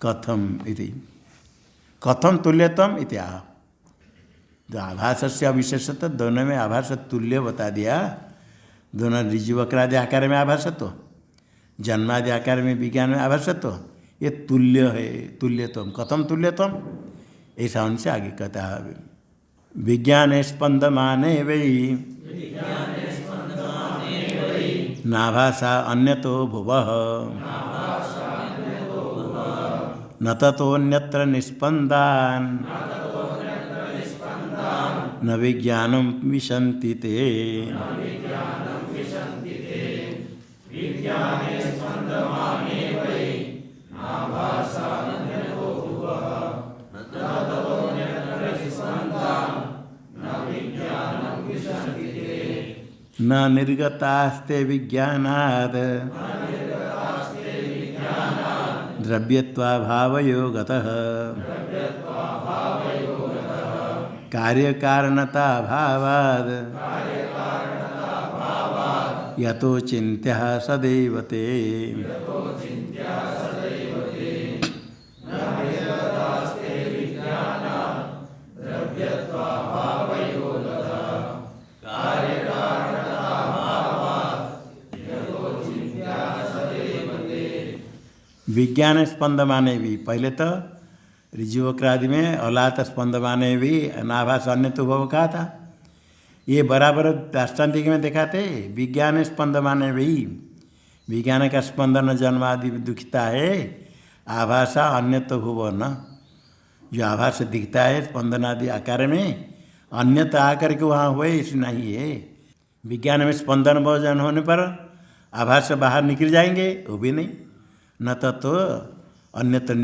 कथम इति, कथम तुल्यत्वम इत्याह। जो आभास से अविशेषत्व, दोनों में आभास तुल्य बता दिया। दोनों ऋजुवक्रादि आकार में आभासत्व, जन्मादि आकार में विज्ञान में आभासत्व, ये तुल्य है। तुल्यत्वम कथम तुल्यत्वम, ऐसा उनसे आगे कहता है। विज्ञान स्पंदमाने वै नाभासा अन्यतो भुवः न ततोऽन्यत्र निस्पन्दान् न विज्ञानं विशन्ति ते। न निर्गतास्ते विज्ञानात् द्रव्यत्वाभावयो गतः कार्यकारणताभावाद् यतो चिन्त्यः सदैव ते। विज्ञान स्पंद माने भी, पहले तो ऋजुवक्रादि में औलात स्पंद माने भी नाभास अन्य तो भव कहा था, ये बराबर दाष्टान्तिक में दिखाते। विज्ञान स्पंद माने भी, विज्ञान का स्पंदन जन्मादि दुखता है, आभासा अन्य तो भुव न, जो आभास दिखता है स्पंदनादि आकार में, अन्यत आकर के वहाँ हुए इस नहीं है। विज्ञान में स्पंदन भोजन होने पर आभास बाहर निकल जाएंगे, वो भी नहीं। न तत्व अन्यत्र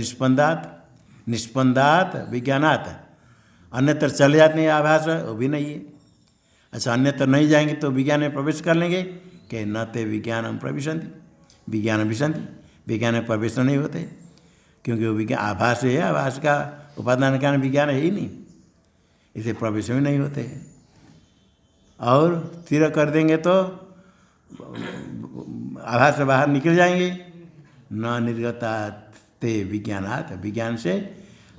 निस्पंदात विज्ञानात, अन्यत्र चले जाते हैं आभास, वो भी नहीं है। अच्छा अन्यत्र नहीं जाएंगे तो विज्ञान में प्रवेश कर लेंगे कि न ते विज्ञान प्रविशंति, विज्ञान विशंति, विज्ञान में प्रवेश नहीं होते, क्योंकि वो विज्ञान आभास है, आभास का उपादान कारण विज्ञान है ही नहीं, इसे प्रवेश में नहीं होते हैं। और स्थिर कर देंगे तो आभास से बाहर निकल जाएंगे। न निर्गता ते विज्ञानात्, विज्ञान से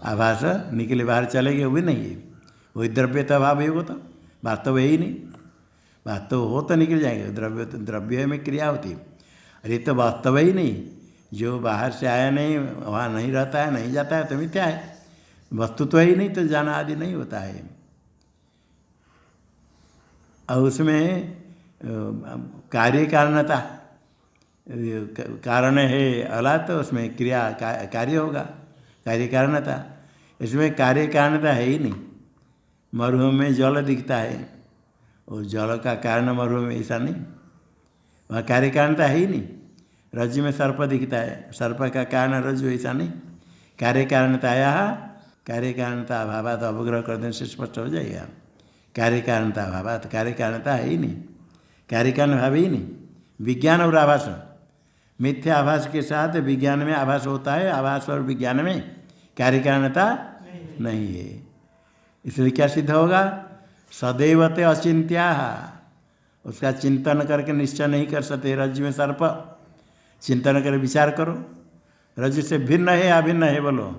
आभास निकले बाहर चलेंगे, वो भी नहीं है। वही द्रव्यता भाव योग तो वास्तव है ही नहीं, वास्तव हो तो निकल जाएंगे। द्रव्य तो द्रव्य में क्रिया होती है, अरे तो वास्तव ही नहीं, जो बाहर से आया नहीं वहाँ नहीं रहता है, नहीं जाता है तो मिथ्या है। वस्तु तो ही नहीं, तो जाना आदि नहीं होता है। और उसमें कार्य कारणता, कारण है अला तो उसमें क्रिया कार्य होगा, कार्य कारणता। इसमें कार्य कारणता है ही नहीं। मरुभूमि में जल दिखता है, और जल का कारण मरुभूमि में ऐसा नहीं, वहाँ कार्य कारणता है ही नहीं। रज्जु में सर्प दिखता है, सर्प का कारण रज्जु ऐसा नहीं। कार्य कारणता आया, कार्य कारणता अभावात अवग्रह कर देने से स्पष्ट हो जाएगा। कार्य कारणता अभावात, कार्य कारणता है ही नहीं। कार्यकारण भाव ही नहीं। विज्ञान और आभास, मिथ्या आभास के साथ विज्ञान में आभास होता है, आभास और विज्ञान में कार्यकारणता नहीं है। इसलिए क्या सिद्ध होगा? सदैवते अचिंत्या, उसका चिंतन करके निश्चय नहीं कर सकते। रज्जु में सर्प, चिंतन कर विचार करो, रज्जु से भिन्न है अभिन्न है, बोलो।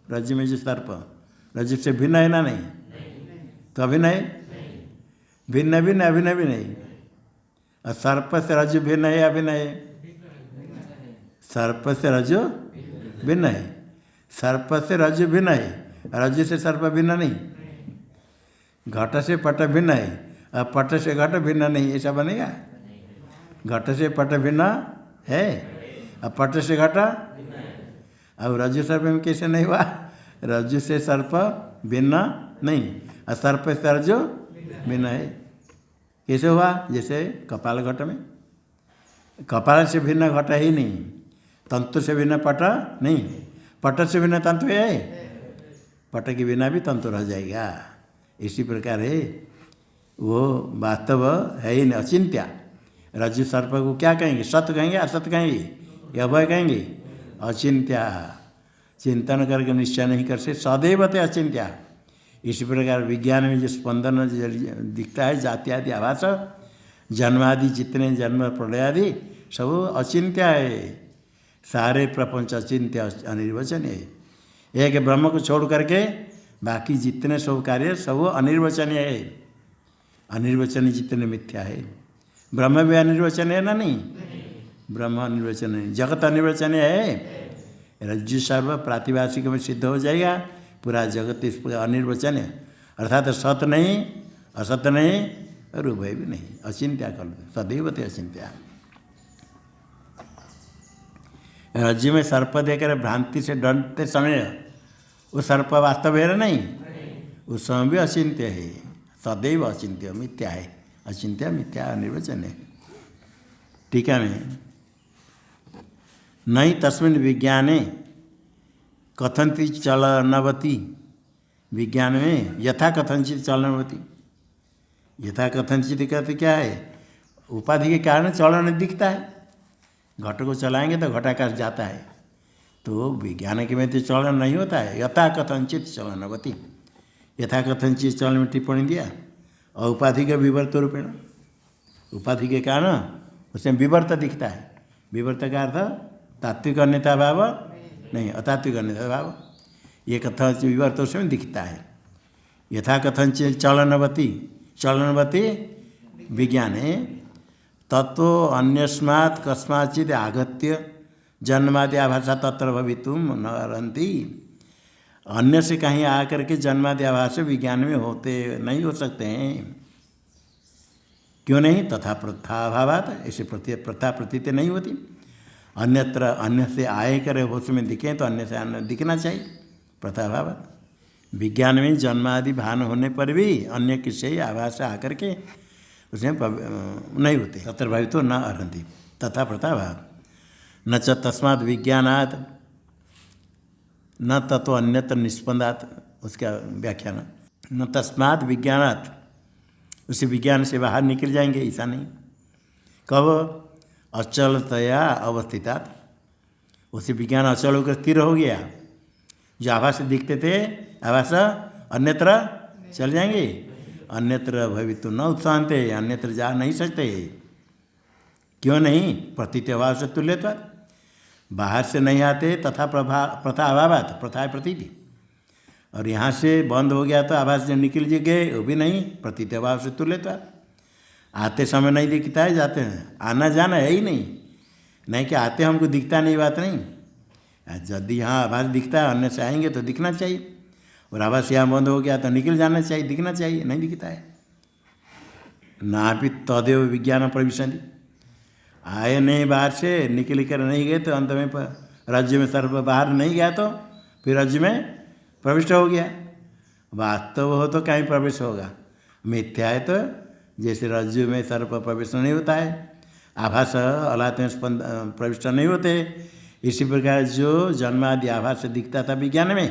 रज्जु में जो सर्प रज्जु से भिन्न है ना? नहीं तो अभिन्न है, भिन्न भिन्न अभिन्न भी नहीं। और सर्प से रज्जु भिन्न है अभिन्न है? सर्प से रज्जु भिन्न है, सर्प से रज्जु भिन्न है, रज्जु से सर्प भिन्न नहीं। घट से पट भिन्न है और पट से घट भिन्न नहीं, ऐसा बनेगा? घट से पट भिन्न है और पट से घट, अब रज्जु सर्प में कैसे नहीं हुआ? रज्जु से सर्प भिन्न नहीं और सर्प से रज्जु भिन्न है, कैसे हुआ? जैसे कपाल घट में, कपाल से भिन्न घट ही नहीं, तंतु से भिन्न पट नहीं, पट से भिन्न तंतु है, पट के बिना भी तंतु रह जाएगा। इसी प्रकार है वो वास्तव है ही नहीं, अचिंत्या। रज्जु सर्प को क्या कहेंगे? सत्य कहेंगे असत्य कहेंगे या अभय कहेंगे? अचिंत्या, चिंतन करके निश्चय नहीं कर सकते, सदैव ते अचिंत्या। इसी प्रकार विज्ञान में जो स्पंदन दिखता है, जाति आदि आभास, जन्मादि जितने जन्म प्रलय आदि सब अचिंत्य है, सारे प्रपंच अचिंत्य अनिर्वचनीय है। एक ब्रह्म को छोड़ करके बाकी जितने सब कार्य सब अनिर्वचनीय है। अनिर्वचनीय जितने मिथ्या है, ब्रह्म भी अनिर्वचनीय है ना? नहीं, ब्रह्म अनिर्वचनीय, जगत अनिर्वचनीय है। रज्जु सर्व प्रातिभाषिक में सिद्ध हो जाएगा, पूरा जगत इस प्रकार अनिर्वचनीय, अर्थात सत नहीं असत नहीं और उभय भी नहीं, अचिंत्या कर लो, सदैव ते अचिंत्या। रज्जु में सर्प देकर भ्रांति से डरते समय वो सर्प वास्तव है नहीं, उस समय भी अचिंत्य है, सदैव अचिंत्य, मिथ्या है, अचिंत्य मिथ्या अनिर्वचन है। टीका में नहीं तस्मिन् विज्ञाने कथंती चलनवती, विज्ञान में यथा कथनचित चलनवती, यथा कथनचित कहते क्या है? उपाधि के कारण चलन दिखता है, घट को चलाएंगे तो घटाकाश जाता है, तो विज्ञान के में तो चलन नहीं होता है। यथा कथनचित चलनवती, यथा कथनचित चलन में टिप्पणी दिया। और उपाधि के विवर्त रूपेण, उपाधि के कारण उसमें विवर्त दिखता है। विवर्त का अर्थ तात्विक अन्यता भाव नहीं, अतात्विक अन्यता भाव, ये कथन विवर्त उसमें दिखता है। यथा कथनचित चलनवती, चलनवती विज्ञान है, तत्व अन्यस्मात् कस्माचित् आगत्य जन्मादि आभासा तत्र भवितुम न अर्हन्ति। अन्य से कहीं आकर के जन्मादि आभास विज्ञान में होते नहीं हो सकते हैं। क्यों नहीं? तथा प्रथा अभावात, ऐसे प्रथा प्रतीत नहीं होती। अन्यत्र अन्य से आए करे होश में दिखें तो अन्य से अन्य दिखना चाहिए, प्रथा अभावात। विज्ञान में जन्मादि भान होने पर भी अन्य किसी आभास से आकर के उसमें नहीं होते, तत्र भवितो न अर्हन्ति, तथा प्रथा भाव। न च तस्मात् विज्ञानात् न तत्व अन्यत्र निष्पन्दात्, उसका व्याख्यान, न तस्मात् विज्ञानात्, उसी विज्ञान से बाहर निकल जाएंगे, ऐसा नहीं। कब? अचलतया अवस्थितात्, उसी विज्ञान अचल होकर स्थिर हो गया। जो आभास दिखते थे आभास अन्यत्र चल जाएंगे, अन्यत्र भवितु न उत्साहते, अन्यत्र जा नहीं सकते। क्यों नहीं? प्रतीत अभाव से तुल्यत्वात्, बाहर से नहीं आते तथा प्रथा अभावात, प्रथा है प्रतीति, और यहाँ से बंद हो गया तो आभास जो निकल गए वो भी नहीं, प्रतीत अभाव से तुल्यत्वात्। आते समय नहीं दिखता है, जाते हैं, आना जाना है ही नहीं, नहीं कि आते हमको दिखता नहीं, बात नहीं। यदि यहाँ आभास दिखता है अन्य से आएंगे तो दिखना चाहिए, और आभास यहाँ बंद हो गया तो निकल जाना चाहिए, दिखना चाहिए, नहीं दिखता है। ना भी तदेव विज्ञान प्रविशन्ति, आए नहीं बाहर से, निकल कर नहीं गए तो अंत में राज्य में सर्प बाहर नहीं गया तो फिर राज्य में प्रविष्ट हो गया। वास्तव हो तो कहीं प्रवेश होगा, मिथ्या है तो जैसे रज्जु में सर्प प्रवेश नहीं होता है, आभास अलात में प्रविष्ट नहीं होते, इसी प्रकार जो जन्मादि आभास से दिखता था विज्ञान में,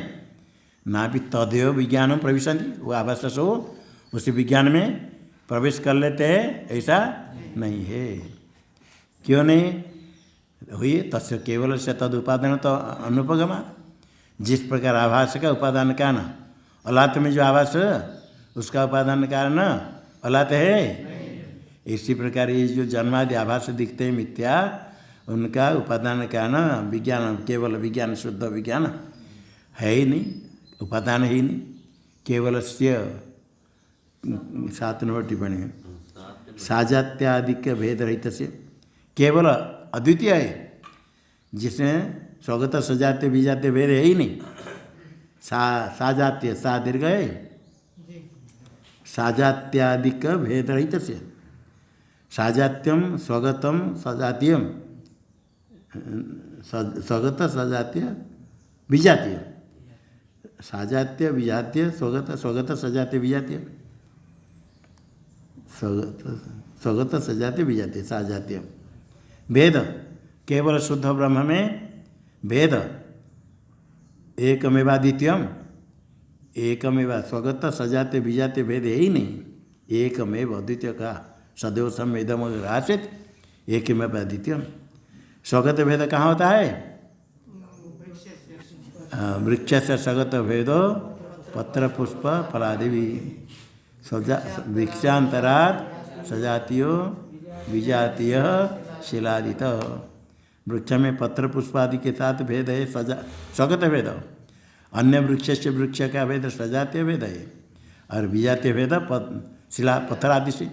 ना भी तदेव विज्ञान प्रविशन्ति, वो आभास हो उसी विज्ञान में प्रवेश कर लेते हैं, ऐसा नहीं है। क्यों नहीं हुई? तस्य केवल से तद उपादान तो अनुपगमा। जिस प्रकार आभास का उपादान कारण अलात में जो आभास उसका उपादान कारण अलात है, इसी प्रकार ये जो जन्मादि आभास दिखते हैं मिथ्या, उनका उपादान कारण विज्ञान, केवल विज्ञान, शुद्ध विज्ञान है ही नहीं, उपादान ही नहीं। केवल से 7 नंबर टिप्पणी है, साजात्यादिक भेद रहित से केवल अद्वितीय है, जिसमें स्वगत सजाते विजाते भेद है ही नहीं। साजात्य सा दीर्घ है, साजात्यादिक भेद रहित से, साजात्यम स्वगतम सजातीयम, स्वगत सजातीय विजातीय, साजात्य विजातीय स्वगत, स्वगत सजातीय विजातीय, स्वगत सजातीय विजातीय, साजातीय भेद। केवल शुद्ध ब्रह्म में भेद एकमेवाद्वितीयम, एकमेवा, स्वगत सजाते विजाते भेद है ही नहीं, एकमेव अद्वितीय का सदैव संवेदम आसित एकमेव अद्वितीयम। स्वगत भेद कहाँ होता है? वृक्ष से स्वगत भेदो पत्र पुष्प फलादि वृक्षांतरात् सजातीयो विजातीय शिलादित। वृक्ष में पत्र पुष्प आदि के साथ भेद है, स्वगत भेद। अन्य वृक्ष से वृक्ष का भेद सजातीय भेद है, और विजातीय भेद शिला पत्थर आदि से।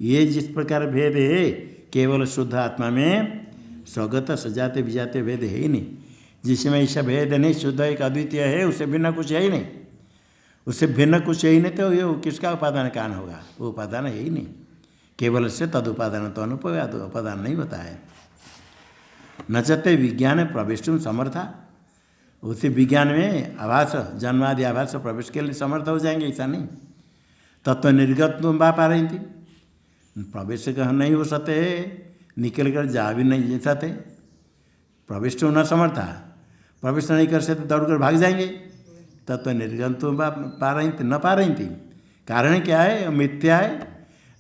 ये जिस प्रकार भेद है, केवल शुद्ध आत्मा में स्वगत सजाते विजाते भेद है ही नहीं। जिसमें ऐसा भेद नहीं, शुद्ध एक अद्वितीय है, उससे भिन्न कुछ है ही नहीं, उससे भिन्न कुछ है ही नहीं, तो ये किसका उपादान कारण होगा? वो उपादान है ही नहीं। केवल से तद उपादान तो अनुपयाद, उपादान नहीं होता है। न चते विज्ञान प्रवेशुम समर्था, उसी विज्ञान में आभास जन्मादि आभास प्रवेश के लिए समर्थ हो जाएंगे, ऐसा नहीं। तत्व निर्गत बा पा रही थी, प्रवेश नहीं हो सकते, निकल कर जा भी नहीं सकते, प्रवेश तो न समर्था, प्रवेश नहीं कर सकते दौड़ कर भाग जाएंगे। तत्व निर्गत पा रही थी, न पा रही थी। कारण क्या है? मिथ्या है।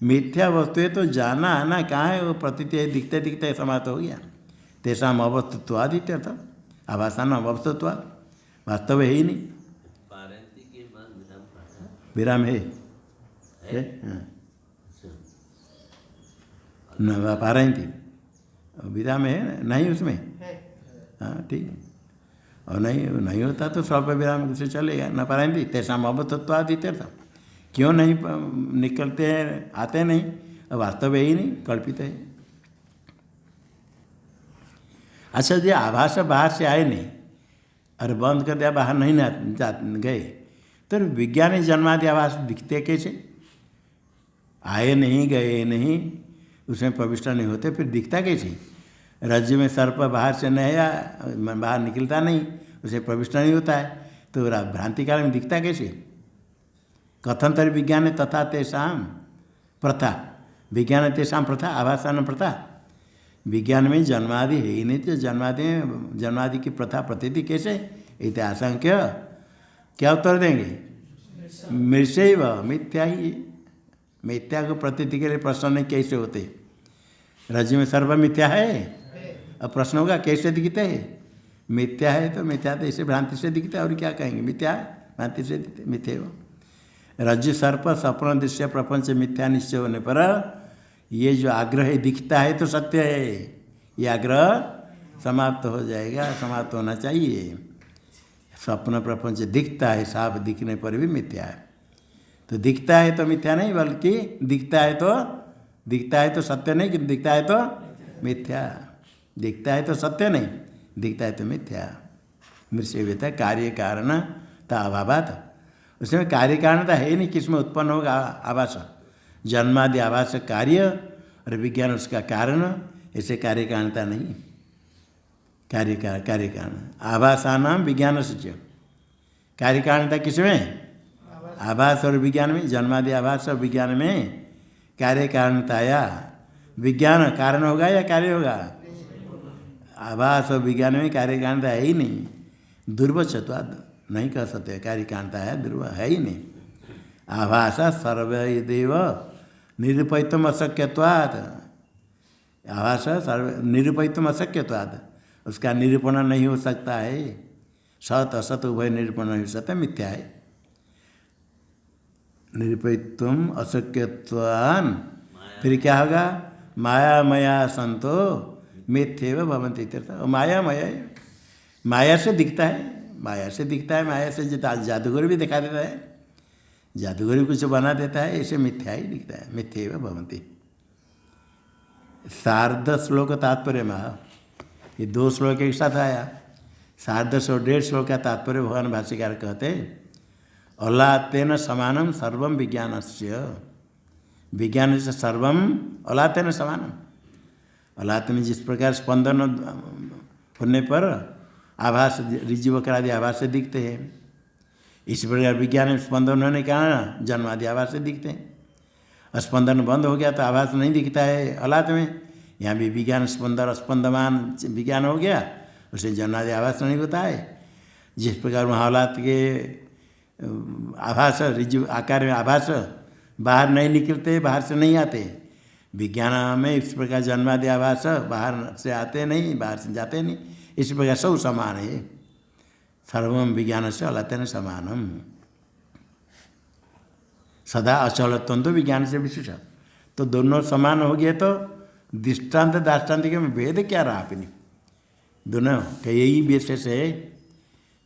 मिथ्या वस्तु है तो जाना आना कहाँ है? वो प्रतीत है, दिखते दिखते समाप्त हो गया। तेषाम अवस्थत्वाद इत्यर्थ, आभासान अवस्थत्वाद, वास्तव है ही नहीं। विराम है, न पा रही थी, विराम है नहीं उसमें, हाँ ठीक है। और नहीं होता तो स्वल्प विराम से चलेगा। न पा रही थी तेषाम अवस्थत्वाद इत्यर्थ। क्यों नहीं निकलते हैं, आते नहीं? वास्तव है ही नहीं, कल्पित है। अच्छा जी, आभास बाहर से आए नहीं और बंद कर दिया, बाहर नहीं गए, तो विज्ञानी जन्मादि आभास दिखते कैसे? आए नहीं, गए नहीं, उसमें प्रविष्ट नहीं होते, फिर दिखता कैसे? राज्य में सर्प बाहर से नहीं आया, बाहर निकलता नहीं, उसे प्रविष्ट नहीं होता है, तो भ्रांति काल में दिखता कैसे? कथन तर विज्ञान तथा तेषाम प्रथा, विज्ञान तेषाम प्रथा, आभासान प्रथा। विज्ञान में जन्मादि है ही नहीं, तो जन्मादि की प्रथा प्रतीति कैसे? इतिहासांक्य क्या उत्तर देंगे? मृषैव, मिथ्या ही। मिथ्या को प्रतीति के लिए प्रश्न कैसे होते? राज्य में सर्व मिथ्या है, अब प्रश्न होगा कैसे दिखते हैं? मिथ्या है तो मिथ्या तो ऐसे भ्रांति से दिखता है, और क्या कहेंगे? मिथ्या है, भ्रांति से दिखते, मिथ्या हो। रज्जु सर्प सपन दृश्य प्रपंच मिथ्या निश्चय होने पर ये जो आग्रह दिखता है तो सत्य है, ये आग्रह समाप्त हो जाएगा, समाप्त होना चाहिए। स्वप्न प्रपंच दिखता है, साफ दिखने पर भी मिथ्या है। तो दिखता है तो मिथ्या नहीं, बल्कि दिखता है तो सत्य नहीं, किंतु दिखता है तो मिथ्या। दिखता है तो सत्य नहीं, दिखता है तो मिथ्या। मृषेव्यता कार्य कारण ता अभावात, उसमें कार्य कारणता है नहीं, किसमें उत्पन्न होगा आभास? जन्मादि आभास कार्य और विज्ञान उसका कारण, ऐसे कार्य कारणता नहीं। कार्य कारण आभासानाम विज्ञान से कार्य कारणता किसमें? आभास और विज्ञान में। जन्मादि आभास और विज्ञान में कार्य कारणताया, विज्ञान कारण होगा या कार्य होगा? आभास और विज्ञान में कार्य कारणता है ही नहीं। दुर्वचत्वाद नहीं कह सकते, कार्य कारणता है, दुर्व है ही नहीं। आभासा सर्वदेव निरूपयितुम अशक्यत्वात्। आभासा सर्व निरूपयितुम अशक्यत्वात्, उसका निरूपण नहीं हो सकता है। सत असत उभय निरूपण नहीं हो सकता, मिथ्या है। निरूपयितुम अशक्यत्वान्, फिर क्या होगा? माया मया संतो मिथ्येव भवन्ति इत्यर्थः। माया मया है, माया से दिखता है, माया से दिखता है, माया से जादूगर भी दिखा देता है, जादूगर कुछ बना देता है, ऐसे मिथ्या ही दिखता है। मिथ्येव भवन्ति। सार्ध श्लोक तात्पर्य में ये 2 श्लोक एक साथ आया। सार्ध 150 श्लोक का तात्पर्य भगवान भाष्यकार कहते अलातेन समानम सर्वम विज्ञानस्य। विज्ञान से सर्वम अलातेन समानम। अलात में जिस प्रकार स्पंदन होने पर आभास ऋजुवक्रादि आभास से दिखते हैं, इस प्रकार विज्ञान में स्पंदन होने के कारण जन्मादि आभास से दिखते हैं। स्पंदन बंद हो गया तो आभास नहीं दिखता है अलात में। यहाँ भी विज्ञान स्पंदन स्पंदमान विज्ञान हो गया, उसे जन्मादि आभास नहीं होता है। जिस प्रकार वहाँ अलात के आभास ऋजु आकार में आभास बाहर नहीं निकलते, बाहर से नहीं आते। विज्ञान में इस प्रकार जन्मादि आभास बाहर से आते नहीं, बाहर से जाते नहीं। इस प्रकार सब समान है। सर्वम विज्ञान से अलातेन समानम। सदा अचलत्व तो विज्ञान से विशेष। तो दोनों समान हो गए तो दृष्टांत दाष्टान्तिक में भेद क्या रहा अपनी? दोनों का यही विशेष है।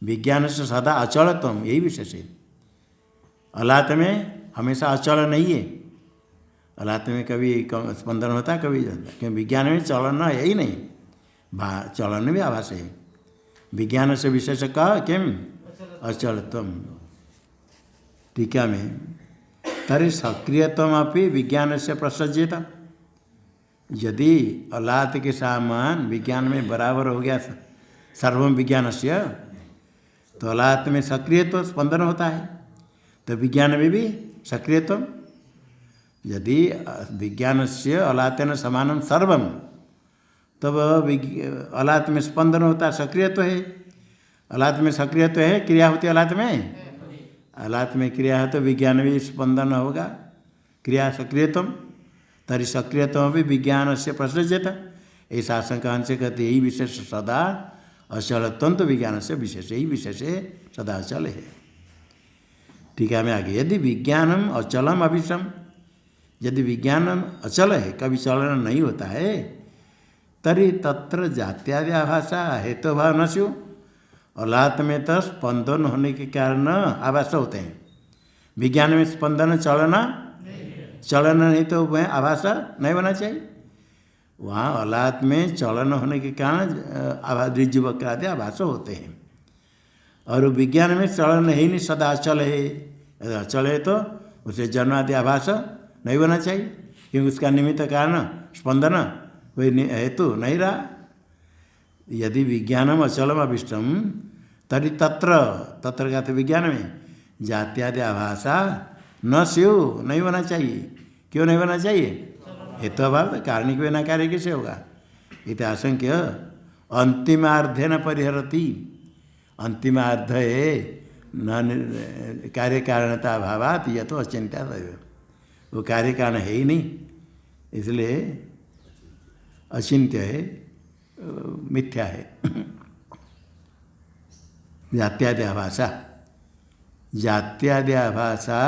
विज्ञान से सदा अचलत्व यही विशेष है। अलात में हमेशा अचल नहीं है। अलात में कभी स्पंदन होता है, कभी क्योंकि विज्ञान में चलन है ही नहीं, चलन भी आभास है। विज्ञान से विशेष कह किम अचलत्व। टीका में तरी सक्रियत्वम अपि विज्ञान से प्रसज्येत। यदि अलात के सामान विज्ञान में बराबर हो गया सर्वम विज्ञान से, तो अलात में सक्रियत्व स्पंदन होता है, तो विज्ञान में भी सक्रियत्व। यदि विज्ञान से अलातेन समानम सर्वम, तब अलात में स्पंदन होता है, सक्रियत्व है। अलात में सक्रियत्व है, क्रिया होती है अलात में। अलात में क्रिया है तो विज्ञान भी स्पंदन होगा, क्रिया सक्रियत्व। तरी सक्रियत्व भी विज्ञान से प्रसज्यता। ऐसा आशंका से कहते यही विशेष सदा अचलत्व तो विज्ञान से विशेष, यही विशेष है, सदा अचल है। टीका में आगे यदि विज्ञानम अचलम अभिषम, यदि विज्ञान अचल है, कभी चलन नहीं होता है, तरी तत्र जात्यादि आभासा हेतु भाव न स्यु। अलात में तो स्पंदन होने के कारण आभास होते हैं। विज्ञान में स्पंदन चलन नहीं तो वह आभास नहीं होना चाहिए। वहाँ अलात में चलन होने के कारण ऋजुवक्रादि आभास होते हैं। और विज्ञान में चलन ही नहीं, सदा अचल है। अचल है तो उसे जन्मादि आभास नहीं होना चाहिए, क्योंकि उसका निमित्त कारण स्पंदन कोई हेतु नहीं रहा। यदि विज्ञानम अचलम अभिष्टम तरी तत्र का तो विज्ञान में जात्यादि आभासा न स्यु, नहीं होना चाहिए। क्यों नहीं होना चाहिए? हेतु अभाव, कारण के बिना कार्य कैसे होगा? इत आशंक्य अंतिमार्धेन परिहरति। अंतिमार्ध है न कार्य कारणता अभावात, यह तो अचिंत्या दैव, वो कार्य कारण है ही नहीं, इसलिए अचिंत्य है, मिथ्या है। जात्यादि आभासा, जात्यादि आभासा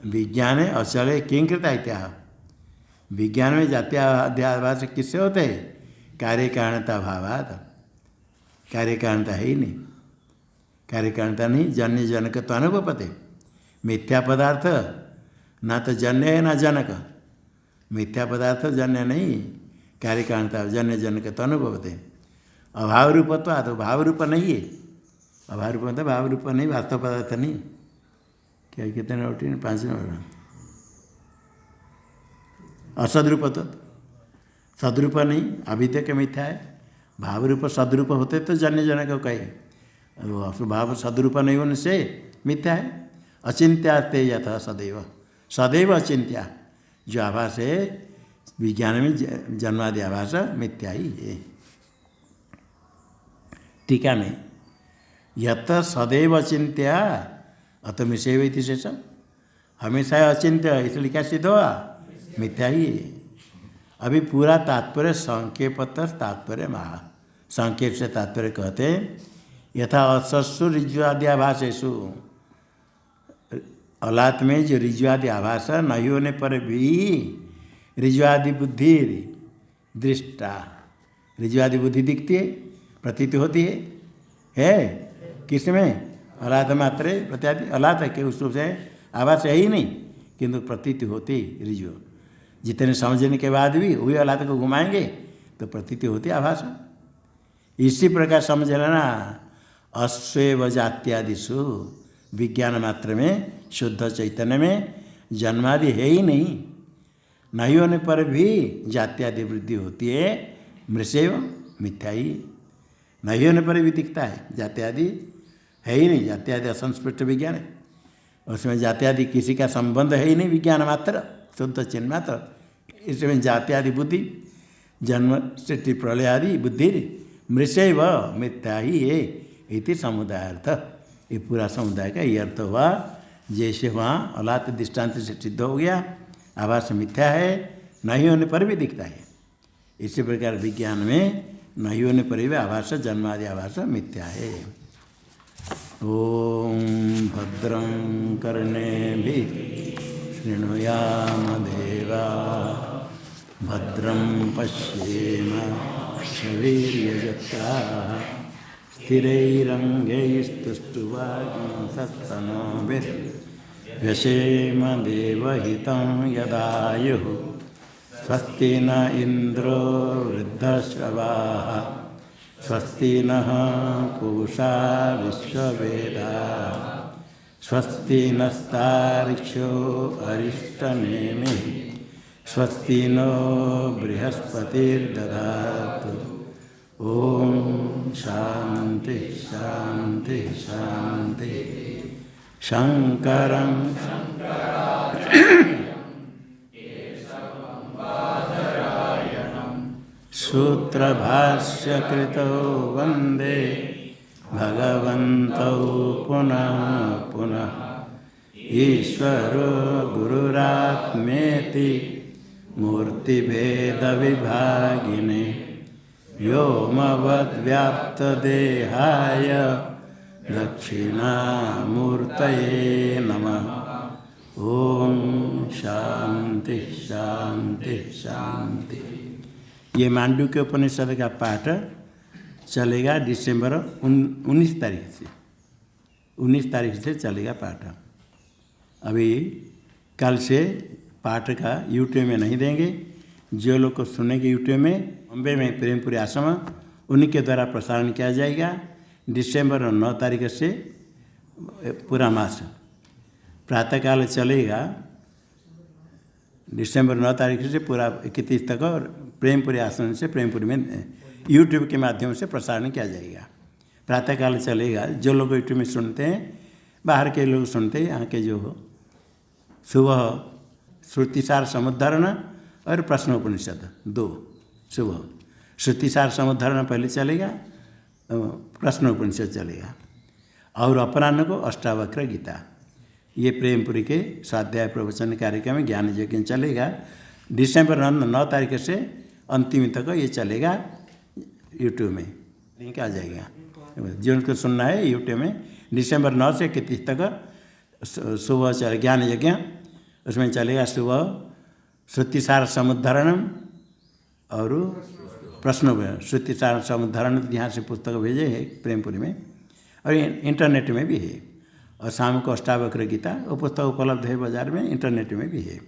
विज्ञान अचल किं कृता इत्याह। विज्ञान में जात्यादि आभास किससे होते हैं? कार्य कारणता अभावात। कार्य कारणता है ही नहीं, कार्य कारणता नहीं, जन्य जनक तो अनुपपते। मिथ्या पदार्थ ना तो जन्य है ना जनक। मिथ्या पदार्थ जन्य नहीं, कार्य कारणता जन्य जनक तो अनुभवते। अभाव रूप तो भाव रूप नहीं है। अभाव रूप मतलब भाव रूप नहीं, वास्तव पदार्थ नहीं। क्या कितने नोट? 5 नंबर। असदरूप तो सदरूप नहीं, अभिधेय के मिथ्या है। भाव रूप सदरूप होते तो जन्य जनक कहे। भाव सदरूप नहीं होने से मिथ्या है। अचिंत्या ते यथा सदैव, सदैव अचिंत्या। जो आभास है विज्ञान में जन्मादि आभास मिथ्या ही है। टीका में यत सदैव अचिंत्या अतमिसेव इति शेष। हमेशा अचिंत्य, इसलिए क्या सिद्ध हुआ? मिथ्या ही है। अभी पूरा तात्पर्य संकेपत तात्पर्य महा। संकेप से तात्पर्य कहते यथा असस्सु ऋज्वादि आभासेषु, औलात में जो ऋज्वादि आभास नहीं होने पर भी ऋज्वादि बुद्धि दृष्टा, ऋज्वादि बुद्धि दिखती है, प्रतीति होती है किसमें? औलात मात्र प्रत्यादि औलात है कि उससे आभास है ही नहीं, किंतु प्रतीति होती ऋजु। जितने समझने के बाद भी वही औलाद को घुमाएंगे तो प्रतीति होती आभास। इसी प्रकार समझ लेना अश्वेव जात्यादिषु, विज्ञान मात्र में शुद्ध चैतन्य में जन्मादि है ही नहीं होने पर भी जात्यादि वृद्धि होती है। मृषेव मिथ्या ही, नहीं होने पर भी दिखता है, जात्यादि है ही नहीं, जात्यादि असंस्पृष्ट विज्ञान है, उसमें जात्यादि किसी का संबंध है ही नहीं, विज्ञान मात्र शुद्ध चिन्ह मात्र। इसमें जात्यादि बुद्धि जन्म सृष्टि प्रलय आदि बुद्धि मृषैव मिथ्या ही है इति समुदाय अर्थ। ये पूरा समुदाय का ये अर्थ हुआ। जैसे वहाँ औलाद दृष्टांत से सिद्ध हो गया आभास मिथ्या है, नहीं होने पर भी दिखता है। इसी प्रकार विज्ञान में नहीं होने पर भी आभास जन्मादि आभास मिथ्या है। ओम भद्रं कर्णेभिः शृणुयाम देवा, भद्रं पश्येम क्षवीर्यजत्राः, स्थिरैरङ्गैस्तुष्टुवांसस्तनूभिर्व्यसेम देवहितं यदायुः। स्वस्ति न इंद्रो वृद्धश्रवाः, स्वस्ति नः पूषा विश्ववेदाः, स्वस्ति नस्तार्क्ष्यो अरिष्टनेमिः, स्वस्ति नो बृहस्पतिर्दधातु। ओम शांति शांति शांति। शंकरं सूत्रभाष्यकृतौ वन्दे भगवन्तौ पुनः पुनः। ईश्वरो गुरुरात्मेति मूर्तिभेदविभागिने, व्योमवद्व्याप्तदेहाय दक्षिणामूर्तये नमः। ओम शांति शांति शांति। ये मांडुक्य उपनिषद का पाठ चलेगा दिसंबर 19 तारीख से, 19 तारीख से चलेगा पाठ। अभी कल से पाठ का यूट्यूब में नहीं देंगे। जो लोग को सुनेंगे यूट्यूब में, बॉम्बे में प्रेमपुरी आश्रम उन्हीं के द्वारा प्रसारण किया जाएगा। दिसंबर 9 तारीख से पूरा मास प्रातःकाल चलेगा। दिसंबर 9 तारीख से पूरा 31 तक और प्रेमपुरी आश्रम से प्रेमपुरी में यूट्यूब के माध्यम से प्रसारण किया जाएगा। प्रातःकाल चलेगा। जो लोग यूट्यूब में सुनते हैं, बाहर के लोग सुनते हैं, यहाँ के जो हो, सुबह श्रुतिसार समुद्धरण और प्रश्नोपनिषद 2 सुबह। श्रुतिसार समुद्धरण पहले चलेगा, प्रश्नोपनिषद चलेगा, और अपराह्न को अष्टावक्र गीता। ये प्रेमपुरी के स्वाध्याय प्रवचन कार्यक्रम ज्ञान यज्ञ चलेगा। दिसंबर 9 तारीख से अंतिम तक ये चलेगा यूट्यूब में, लिंक आ जाएगा। जिनको सुनना है यूट्यूब में दिसंबर 9 से 31 तक सुबह चले ज्ञान यज्ञ, उसमें चलेगा सुबह श्रुतिसार समुद्धरणम और प्रश्न। श्रुतिसार समुद्धरण यहाँ से पुस्तक भेजे है प्रेमपुरी में, और इंटरनेट में भी है। और शाम को अष्टावक्र गीता वो पुस्तक उपलब्ध है बाजार में, इंटरनेट में भी है।